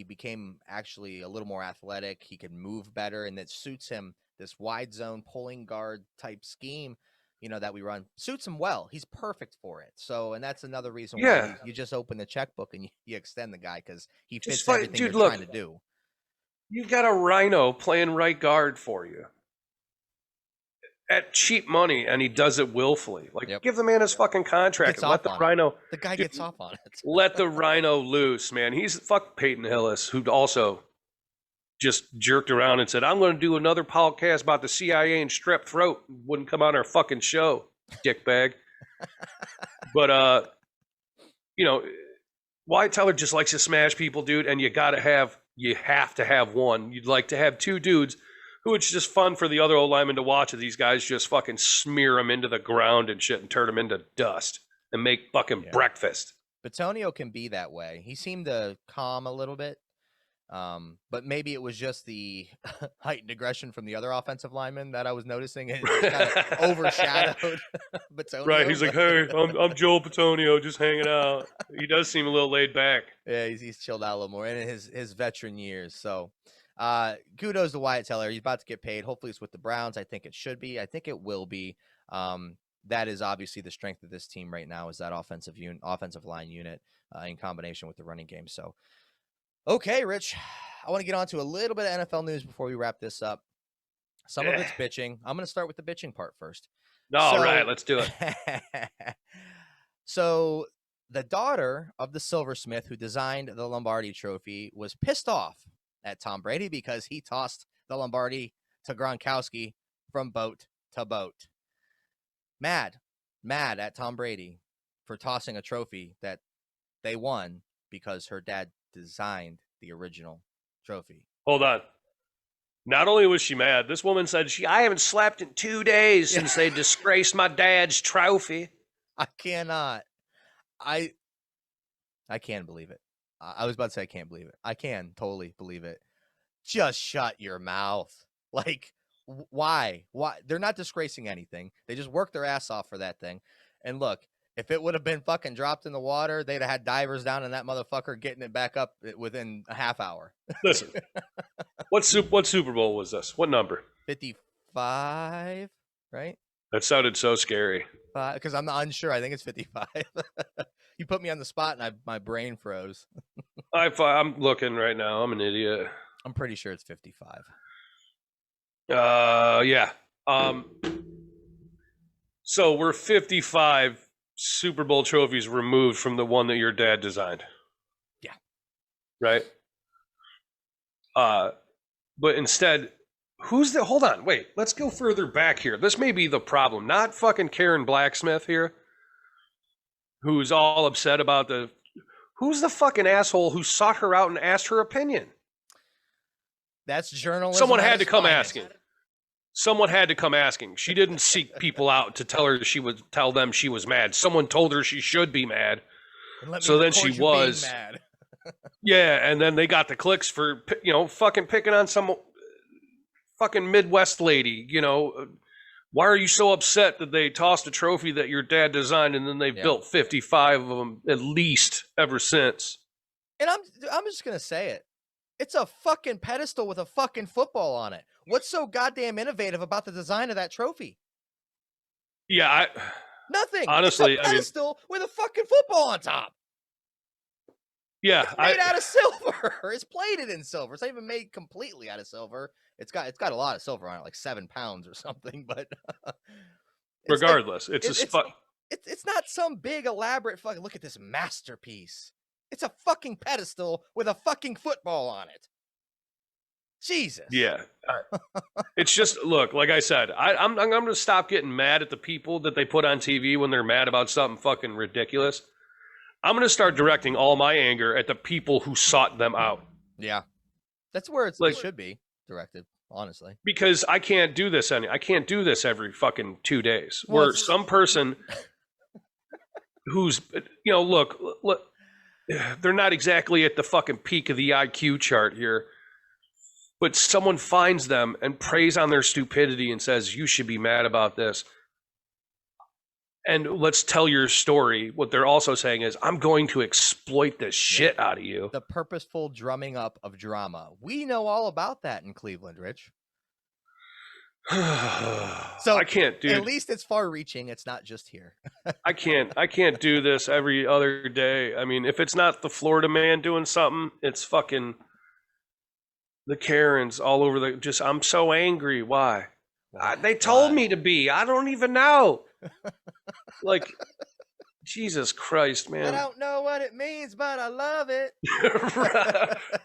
became actually a little more athletic. He could move better, and that suits him. This wide zone pulling guard type scheme, that we run suits him well. He's perfect for it. So, and that's another reason why you just open the checkbook and you extend the guy because he fits everything you're trying to do. You got a Rhino playing right guard for you at cheap money, and he does it willfully. Like, give the man his fucking contract and let the Rhino. The guy gets off on it. Let the Rhino loose, man. He's fuck Peyton Hillis, who also just jerked around and said, "I'm going to do another podcast about the CIA and strep throat." Wouldn't come on our fucking show, dickbag. But Wyatt Teller just likes to smash people, dude, and you have to have one. You'd like to have two dudes who it's just fun for the other old linemen to watch. These guys just fucking smear them into the ground and shit and turn them into dust and make fucking breakfast. Bitonio can be that way. He seemed to calm a little bit. But maybe it was just the heightened aggression from the other offensive linemen that I was noticing. It kind of overshadowed Bitonio. Right, he's like, "Hey, I'm Joel Bitonio, just hanging out." He does seem a little laid back. Yeah, he's chilled out a little more in his veteran years. So, kudos to Wyatt Teller. He's about to get paid. Hopefully, it's with the Browns. I think it should be. I think it will be. That is obviously the strength of this team right now. Is that offensive line unit in combination with the running game. So. Okay, Rich, I want to get on to a little bit of NFL news before we wrap this up. Some of it's bitching. I'm going to start with the bitching part first. All right, let's do it. So the daughter of the silversmith who designed the Lombardi trophy was pissed off at Tom Brady because he tossed the Lombardi to Gronkowski from boat to boat. Mad at Tom Brady for tossing a trophy that they won because her dad designed the original trophy. Hold on. Not only was she mad, this woman said I haven't slept in 2 days since they disgraced my dad's trophy. I cannot. I can't believe it. I was about to say I can't believe it. I can totally believe it. Just shut your mouth. Like, why? They're not disgracing anything. They just worked their ass off for that thing. And look, if it would have been fucking dropped in the water, they'd have had divers down in that motherfucker getting it back up within a half hour. Listen, what Super Bowl was this? What number? 55, right? That sounded so scary. Because I'm not unsure. I think it's 55. You put me on the spot and my brain froze. I'm looking right now. I'm an idiot. I'm pretty sure it's 55. Yeah. So we're 55 Super Bowl trophies removed from the one that your dad designed. Yeah. Right? But instead, hold on, wait, let's go further back here. This may be the problem. Not fucking Karen Blacksmith here, who's all upset about who's the fucking asshole who sought her out and asked her opinion? That's journalism. Someone had to come asking. Someone had to come asking. She didn't seek people out to tell them she was mad. Someone told her she should be mad. So then she was mad. Yeah, and then they got the clicks for fucking picking on some fucking Midwest lady. Why are you so upset that they tossed a trophy that your dad designed and then they've built 55 of them at least ever since? And I'm just gonna say it. It's a fucking pedestal with a fucking football on it. What's so goddamn innovative about the design of that trophy? Yeah, nothing. Honestly, it's a pedestal with a fucking football on top. Yeah, it's made out of silver. It's plated in silver. It's not even made completely out of silver. It's got a lot of silver on it, like 7 pounds or something. But regardless, it's not some big elaborate fucking. Look at this masterpiece. It's a fucking pedestal with a fucking football on it. Jesus. Yeah. It's just, look, like I said, I'm going to stop getting mad at the people that they put on TV when they're mad about something fucking ridiculous. I'm going to start directing all my anger at the people who sought them out. Yeah. That's where it should be directed, honestly. Because I can't do this every fucking 2 days. Where some person who's, look, they're not exactly at the fucking peak of the IQ chart here. but someone finds them and preys on their stupidity and says, you should be mad about this. And let's tell your story. What they're also saying is, I'm going to exploit the shit out of you. The purposeful drumming up of drama. We know all about that in Cleveland, Rich. So I can't, dude. At least it's far reaching. It's not just here. I can't do this every other day. I mean, if it's not the Florida man doing something, it's fucking the Karens all over the, just, I'm so angry. Why? They told me to be. I don't even know. Like, Jesus Christ, man. I don't know what it means, but I love it.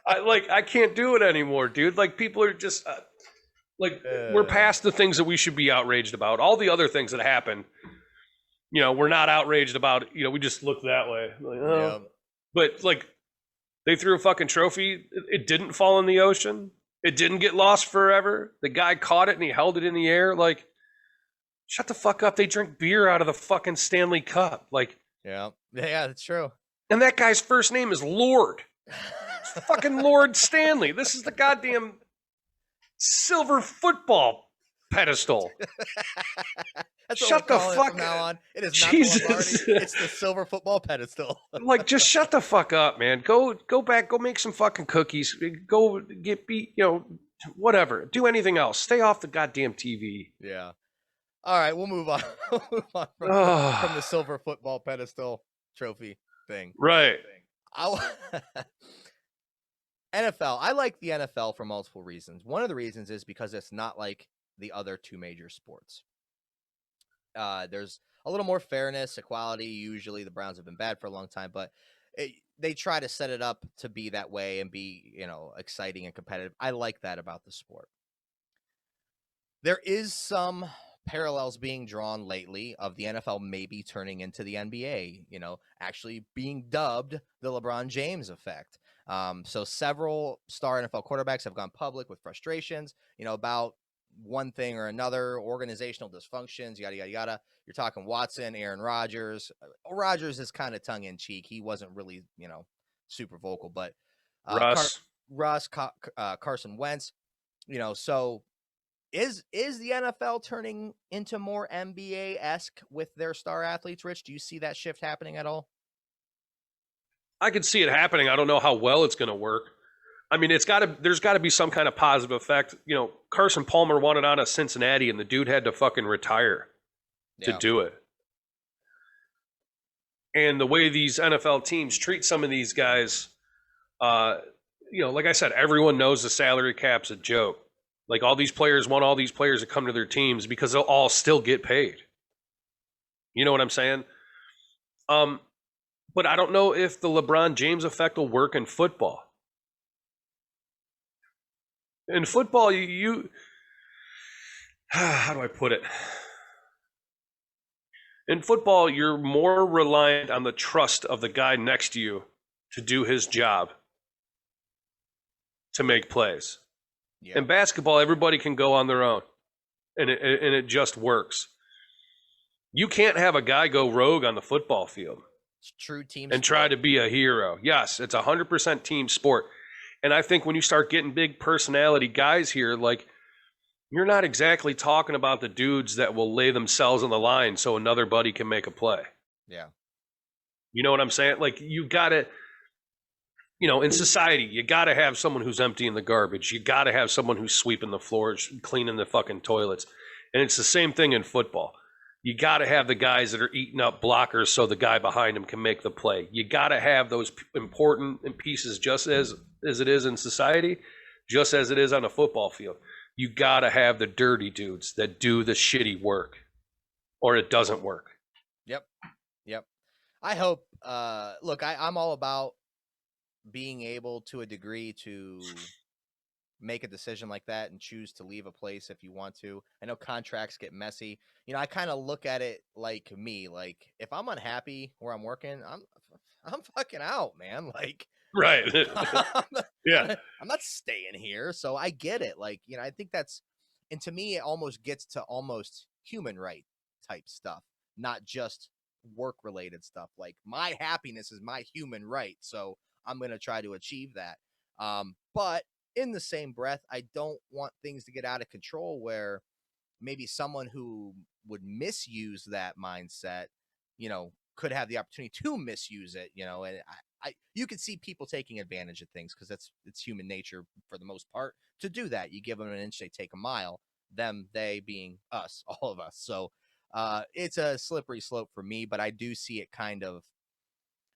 I can't do it anymore, dude. Like, people are just we're past the things that we should be outraged about. All the other things that happen, we're not outraged about. We just look that way. Like, oh. Yeah. But like, they threw a fucking trophy. It didn't fall in the ocean. It didn't get lost forever. The guy caught it and he held it in the air. Like, shut the fuck up. They drink beer out of the fucking Stanley Cup. Like, yeah, that's true. And that guy's first name is Lord. Fucking Lord Stanley. This is the goddamn silver football pedestal. Shut the fuck up. From now on. It is not Jesus. It's the silver football pedestal. Like, just shut the fuck up, man. Go back. Go make some fucking cookies. Go get beat. Whatever. Do anything else. Stay off the goddamn TV. Yeah. All right, we'll move on. From the silver football pedestal trophy thing. Right. NFL. I like the NFL for multiple reasons. One of the reasons is because it's not like the other two major sports. There's a little more fairness, equality. Usually the Browns have been bad for a long time, but they try to set it up to be that way and be, exciting and competitive. I like that about the sport. There is some parallels being drawn lately of the NFL maybe turning into the NBA, actually being dubbed the LeBron James effect. So several star NFL quarterbacks have gone public with frustrations, about one thing or another, organizational dysfunctions, yada, yada, yada. You're talking Watson, Aaron Rodgers. Rodgers is kind of tongue in cheek. He wasn't really, super vocal, but Carson Wentz, so is the NFL turning into more NBA-esque with their star athletes, Rich? Do you see that shift happening at all? I could see it happening. I don't know how well it's going to work. I mean, there's got to be some kind of positive effect. Carson Palmer wanted out of Cincinnati, and the dude had to fucking retire to do it. And the way these NFL teams treat some of these guys, like I said, everyone knows the salary cap's a joke. Like, all these players want all these players to come to their teams because they'll all still get paid. You know what I'm saying? But I don't know if the LeBron James effect will work in football. In football, you how do I put it? In football, you're more reliant on the trust of the guy next to you to do his job, to make plays. Yeah. In basketball, everybody can go on their own, and it just works. You can't have a guy go rogue on the football field. It's true team and sport. Try to be a hero. Yes, it's 100% team sport. And I think when you start getting big personality guys here, like, you're not exactly talking about the dudes that will lay themselves on the line so another buddy can make a play. Yeah. You know what I'm saying? Like, you got to, in society, you got to have someone who's emptying the garbage. You got to have someone who's sweeping the floors, cleaning the fucking toilets. And it's the same thing in football. You got to have the guys that are eating up blockers so the guy behind him can make the play. You got to have those important pieces just as it is in society, just as it is on a football field. You got to have the dirty dudes that do the shitty work, or it doesn't work. Yep. I hope, look, I'm all about being able to a degree to make a decision like that and choose to leave a place if you want to. I know contracts get messy. I kind of look at it like me, like, if I'm unhappy where I'm working, I'm fucking out, man. Like, right. Yeah. I'm not staying here. So I get it. Like, I think that's, and to me, it almost gets to almost human right type stuff, not just work related stuff. Like, my happiness is my human right. So I'm going to try to achieve that. But in the same breath, I don't want things to get out of control where maybe someone who would misuse that mindset, could have the opportunity to misuse it, and you could see people taking advantage of things because it's human nature for the most part to do that. You give them an inch, they take a mile, them, they being us, all of us. So it's a slippery slope for me, but I do see it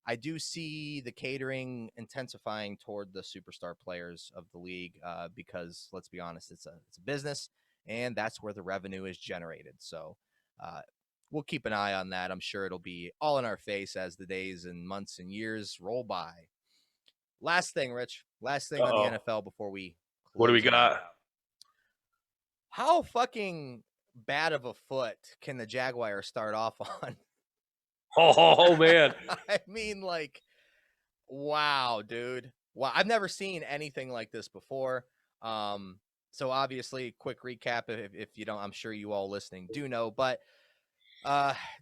I do see the catering intensifying toward the superstar players of the league because let's be honest, it's a business and that's where the revenue is generated. So we'll keep an eye on that. I'm sure it'll be all in our face as the days and months and years roll by. Last thing, Rich. Last thing on the NFL before we What do we close got? out. How fucking bad of a foot can the Jaguars start off on? Oh, man. I mean, like, wow, dude. Wow. I've never seen anything like this before. So obviously, quick recap if you don't, I'm sure you all listening do know, but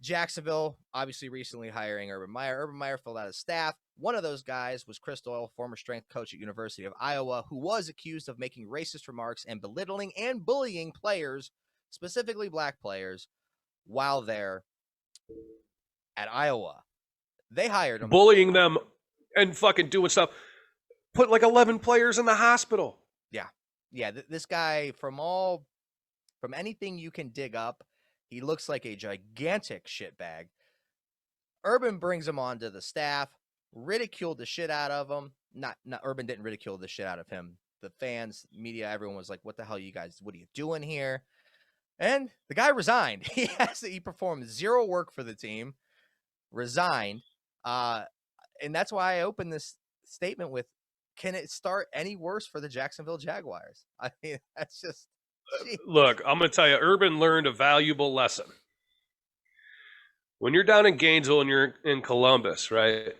Jacksonville obviously recently hiring Urban Meyer. Urban Meyer filled out his staff. One of those guys was Chris Doyle, former strength coach at University of Iowa, who was accused of making racist remarks and belittling and bullying players, specifically black players, while they're at Iowa. They hired him. Bullying them and fucking doing stuff. Put like 11 players in the hospital. Yeah, this guy, from anything you can dig up, he looks like a gigantic shitbag. Urban brings him onto the staff, ridiculed the shit out of him. Not Urban didn't ridicule the shit out of him. The fans, media, everyone was like, "What the hell, you guys? What are you doing here?" And the guy resigned. He performed zero work for the team, resigned, and that's why I opened this statement with, "Can it start any worse for the Jacksonville Jaguars?" I mean, that's just. Look, I'm going to tell you, Urban learned a valuable lesson. When you're down in Gainesville and you're in Columbus, right,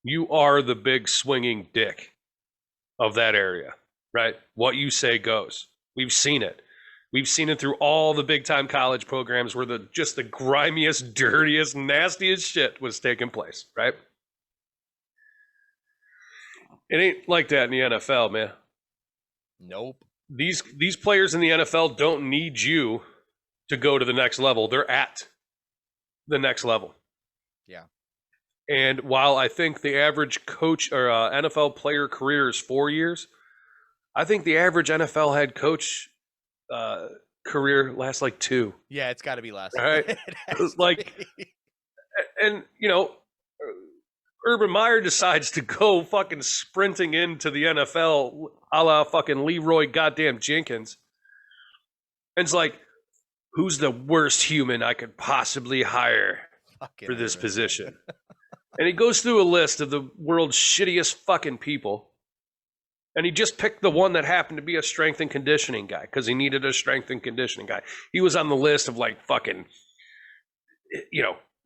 you are the big swinging dick of that area, right? What you say goes. We've seen it. We've seen it through all the big-time college programs where just the grimiest, dirtiest, nastiest shit was taking place, right? It ain't like that in the NFL, man. Nope. These players in the NFL don't need you to go to the next level. They're at the next level. Yeah. And while I think the average coach or NFL player career is 4 years, I think the average NFL head coach career lasts like 2. Yeah, it's got to be less. All right. And Urban Meyer decides to go fucking sprinting into the NFL a la fucking Leroy goddamn Jenkins. And it's like, who's the worst human I could possibly hire for this position? And he goes through a list of the world's shittiest fucking people. And he just picked the one that happened to be a strength and conditioning guy because he needed a strength and conditioning guy. He was on the list of like fucking,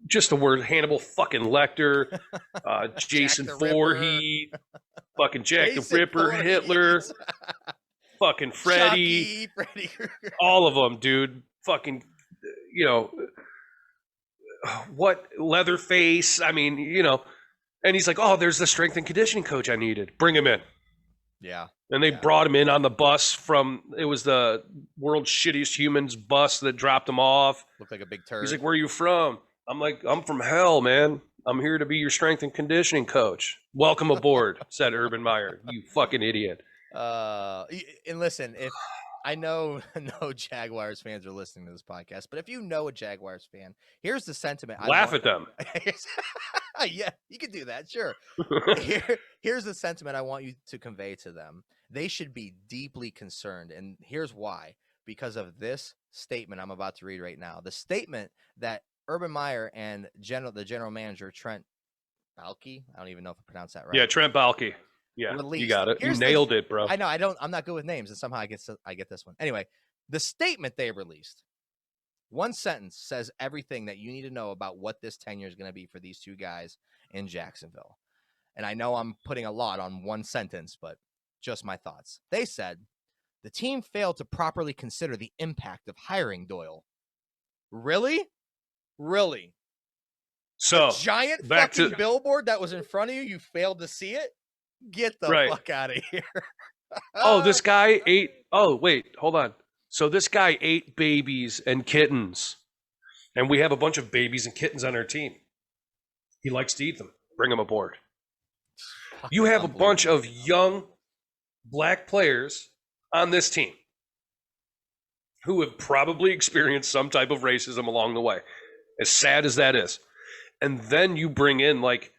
just the word Hannibal fucking Lecter, Jason Voorhees, fucking Jack the Ripper, Hitler, fucking Freddy, all of them, dude. Fucking, what, Leatherface. I mean, and he's like, oh, there's the strength and conditioning coach I needed. Bring him in. Yeah. And they brought him in on the bus it was the world's shittiest humans bus that dropped him off. Looked like a big turd. He's like, where are you from? I'm like, I'm from hell, man. I'm here to be your strength and conditioning coach. Welcome aboard, said Urban Meyer. You fucking idiot. And listen, if I know no Jaguars fans are listening to this podcast, but if you know a Jaguars fan, here's the sentiment. Laugh at them. Yeah, you can do that. Sure. Here's the sentiment I want you to convey to them. They should be deeply concerned. And here's why. Because of this statement I'm about to read right now. The statement that Urban Meyer and the general manager, Trent Baalke, I don't even know if I pronounced that right. Yeah, Trent Baalke. Yeah, released. You got it. You nailed it, bro. I know. I'm not good with names, and somehow I get this one. Anyway, the statement they released, one sentence says everything that you need to know about what this tenure is going to be for these two guys in Jacksonville. And I know I'm putting a lot on one sentence, but just my thoughts. They said, the team failed to properly consider the impact of hiring Doyle. Really? Really? So, a giant fucking billboard that was in front of you, you failed to see it? Get the fuck out of here. Oh, this guy ate. Oh, wait, hold on. So this guy ate babies and kittens, and we have a bunch of babies and kittens on our team. He likes to eat them. Bring them aboard. You have a bunch of young black players on this team who have probably experienced some type of racism along the way, as sad as that is. And then you bring in, like,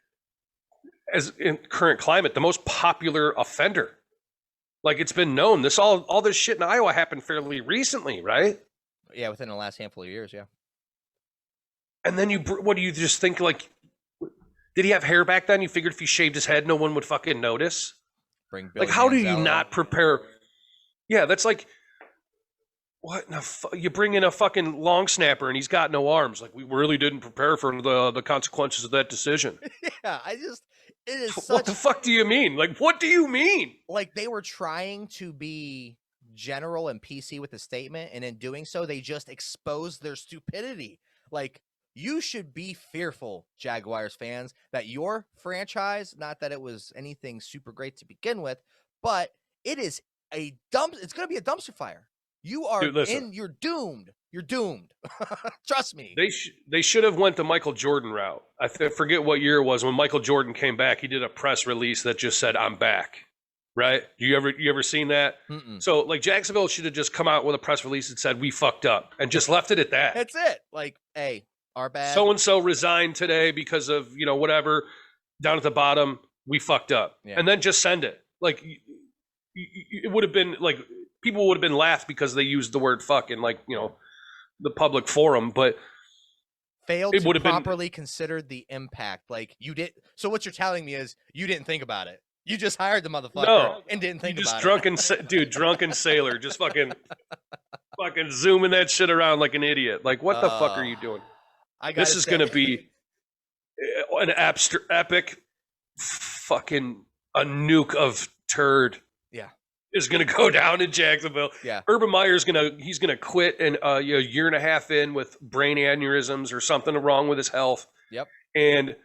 as in current climate, the most popular offender. Like, it's been known, all this shit in Iowa happened fairly recently, right? Yeah, within the last handful of years, yeah. And then what do you just think, like, did he have hair back then? You figured if he shaved his head, no one would fucking notice? Bring Billy like, how do you Manziel not up. prepare? Yeah, that's like, what? You bring in a fucking long snapper and he's got no arms. Like, we really didn't prepare for the consequences of that decision. Yeah, it is such. What the fuck do you mean? Like, what do you mean? Like, they were trying to be general and PC with the statement, and in doing so, they just exposed their stupidity. Like, you should be fearful, Jaguars fans, that your franchise, not that it was anything super great to begin with, but it is it's going to be a dumpster fire. You are you're doomed. You're doomed. Trust me. They should have went the Michael Jordan route. I forget what year it was when Michael Jordan came back. He did a press release that just said, "I'm back." Right? You ever seen that? Mm-mm. So, like, Jacksonville should have just come out with a press release that said, "We fucked up," and just left it at that. That's it. Like, hey, our bad. So and so resigned today because of, whatever. Down at the bottom, we fucked up, and then just send it. Like, it would have been like, people would have been laughed because they used the word "fuck" in, like, the public forum, but failed to properly consider the impact. Like, you did. So what you're telling me is you didn't think about it. You just hired the motherfucker and didn't think about it. Drunken sailor, just fucking zooming that shit around like an idiot. Like, what the fuck are you doing? This is going to be an epic fucking a nuke of turd. Yeah. Is going to go down in Jacksonville. Yeah. Urban Meyer's he's going to quit and a year and a half in with brain aneurysms or something wrong with his health. Yep. And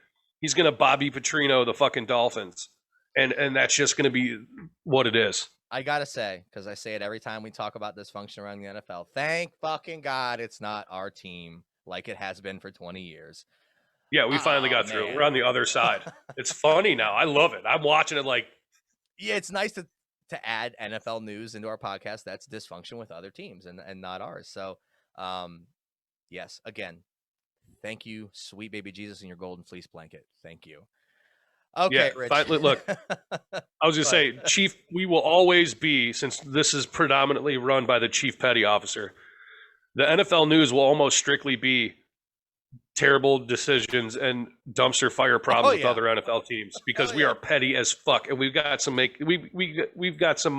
he's going to Bobby Petrino the fucking Dolphins. And that's just going to be what it is. I got to say, because I say it every time we talk about dysfunction around the NFL, thank fucking God it's not our team like it has been for 20 years. Yeah, we finally got through. We're on the other side. It's funny now. I love it. I'm watching it like... Yeah, it's nice to add NFL news into our podcast that's dysfunction with other teams and not ours. So, yes, again, thank you, sweet baby Jesus, and your golden fleece blanket. Thank you. Okay, Rich. Look, I was going to say, Chief, we will always be, since this is predominantly run by the Chief Petty Officer, the NFL news will almost strictly be terrible decisions and dumpster fire problems with other NFL teams because we are petty as fuck, and we've got some we've got some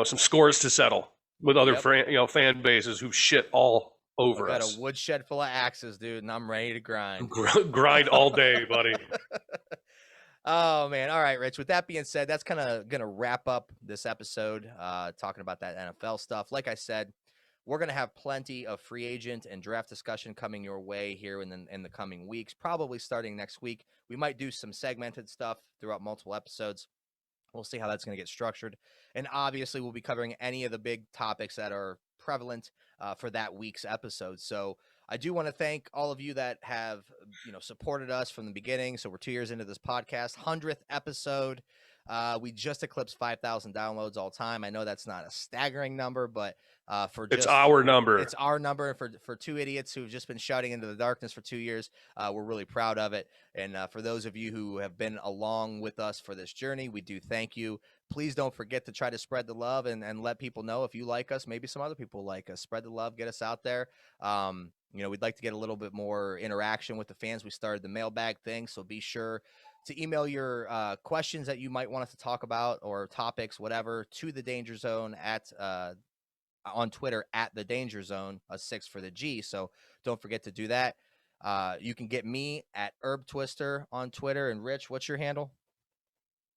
some scores to settle with other fan bases who shit all over us. Got a woodshed full of axes, dude, and I'm ready to grind. Grind all day, buddy. Oh man! All right, Rich. With that being said, that's kind of gonna wrap up this episode, talking about that NFL stuff. Like I said, we're going to have plenty of free agent and draft discussion coming your way here in the coming weeks, probably starting next week. We might do some segmented stuff throughout multiple episodes. We'll see how that's going to get structured. And obviously, we'll be covering any of the big topics that are prevalent for that week's episode. So I do want to thank all of you that have supported us from the beginning. So we're 2 years into this podcast, 100th episode. We just eclipsed 5,000 downloads all time. I know that's not a staggering number, but it's our number. It's our number for two idiots who've just been shouting into the darkness for 2 years. We're really proud of it. And for those of you who have been along with us for this journey, we do thank you. Please don't forget to try to spread the love and let people know if you like us. Maybe some other people like us. Spread the love. Get us out there. We'd like to get a little bit more interaction with the fans. We started the mailbag thing, so be sure to email your questions that you might want us to talk about or topics, whatever, to the Danger Zone on Twitter at the Danger Zone, a 6 for the G. So don't forget to do that. You can get me at Herb Twister on Twitter. And Rich, what's your handle?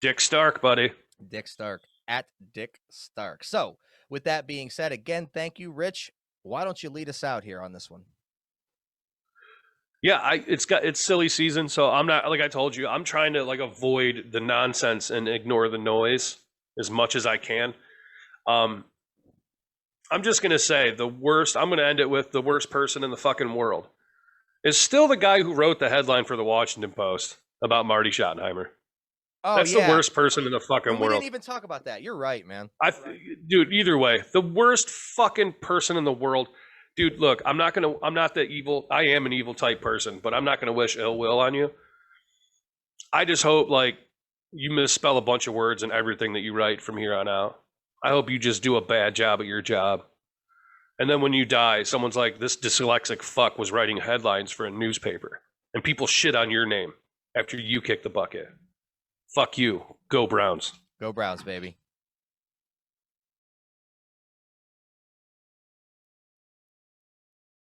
Dick Stark, buddy. Dick Stark at Dick Stark. So with that being said, again, thank you, Rich. Why don't you lead us out here on this one? Yeah, it's silly season, so I'm not, like I told you, I'm trying to avoid the nonsense and ignore the noise. as much as I can. I'm just going to say I'm going to end it with the worst person in the fucking world is still the guy who wrote the headline for the Washington Post about Marty Schottenheimer. Oh, That's yeah. the worst person in the fucking We world. didn't even talk about that. You're right, man. Dude, either way, the worst fucking person in the world. Dude, look, I'm not the evil. I am an evil type person, but I'm not going to wish ill will on you. I just hope, like, you misspell a bunch of words in everything that you write from here on out. I hope you just do a bad job at your job. And then when you die, someone's like, this dyslexic fuck was writing headlines for a newspaper. And people shit on your name after you kick the bucket. Fuck you. Go Browns. Go Browns, baby.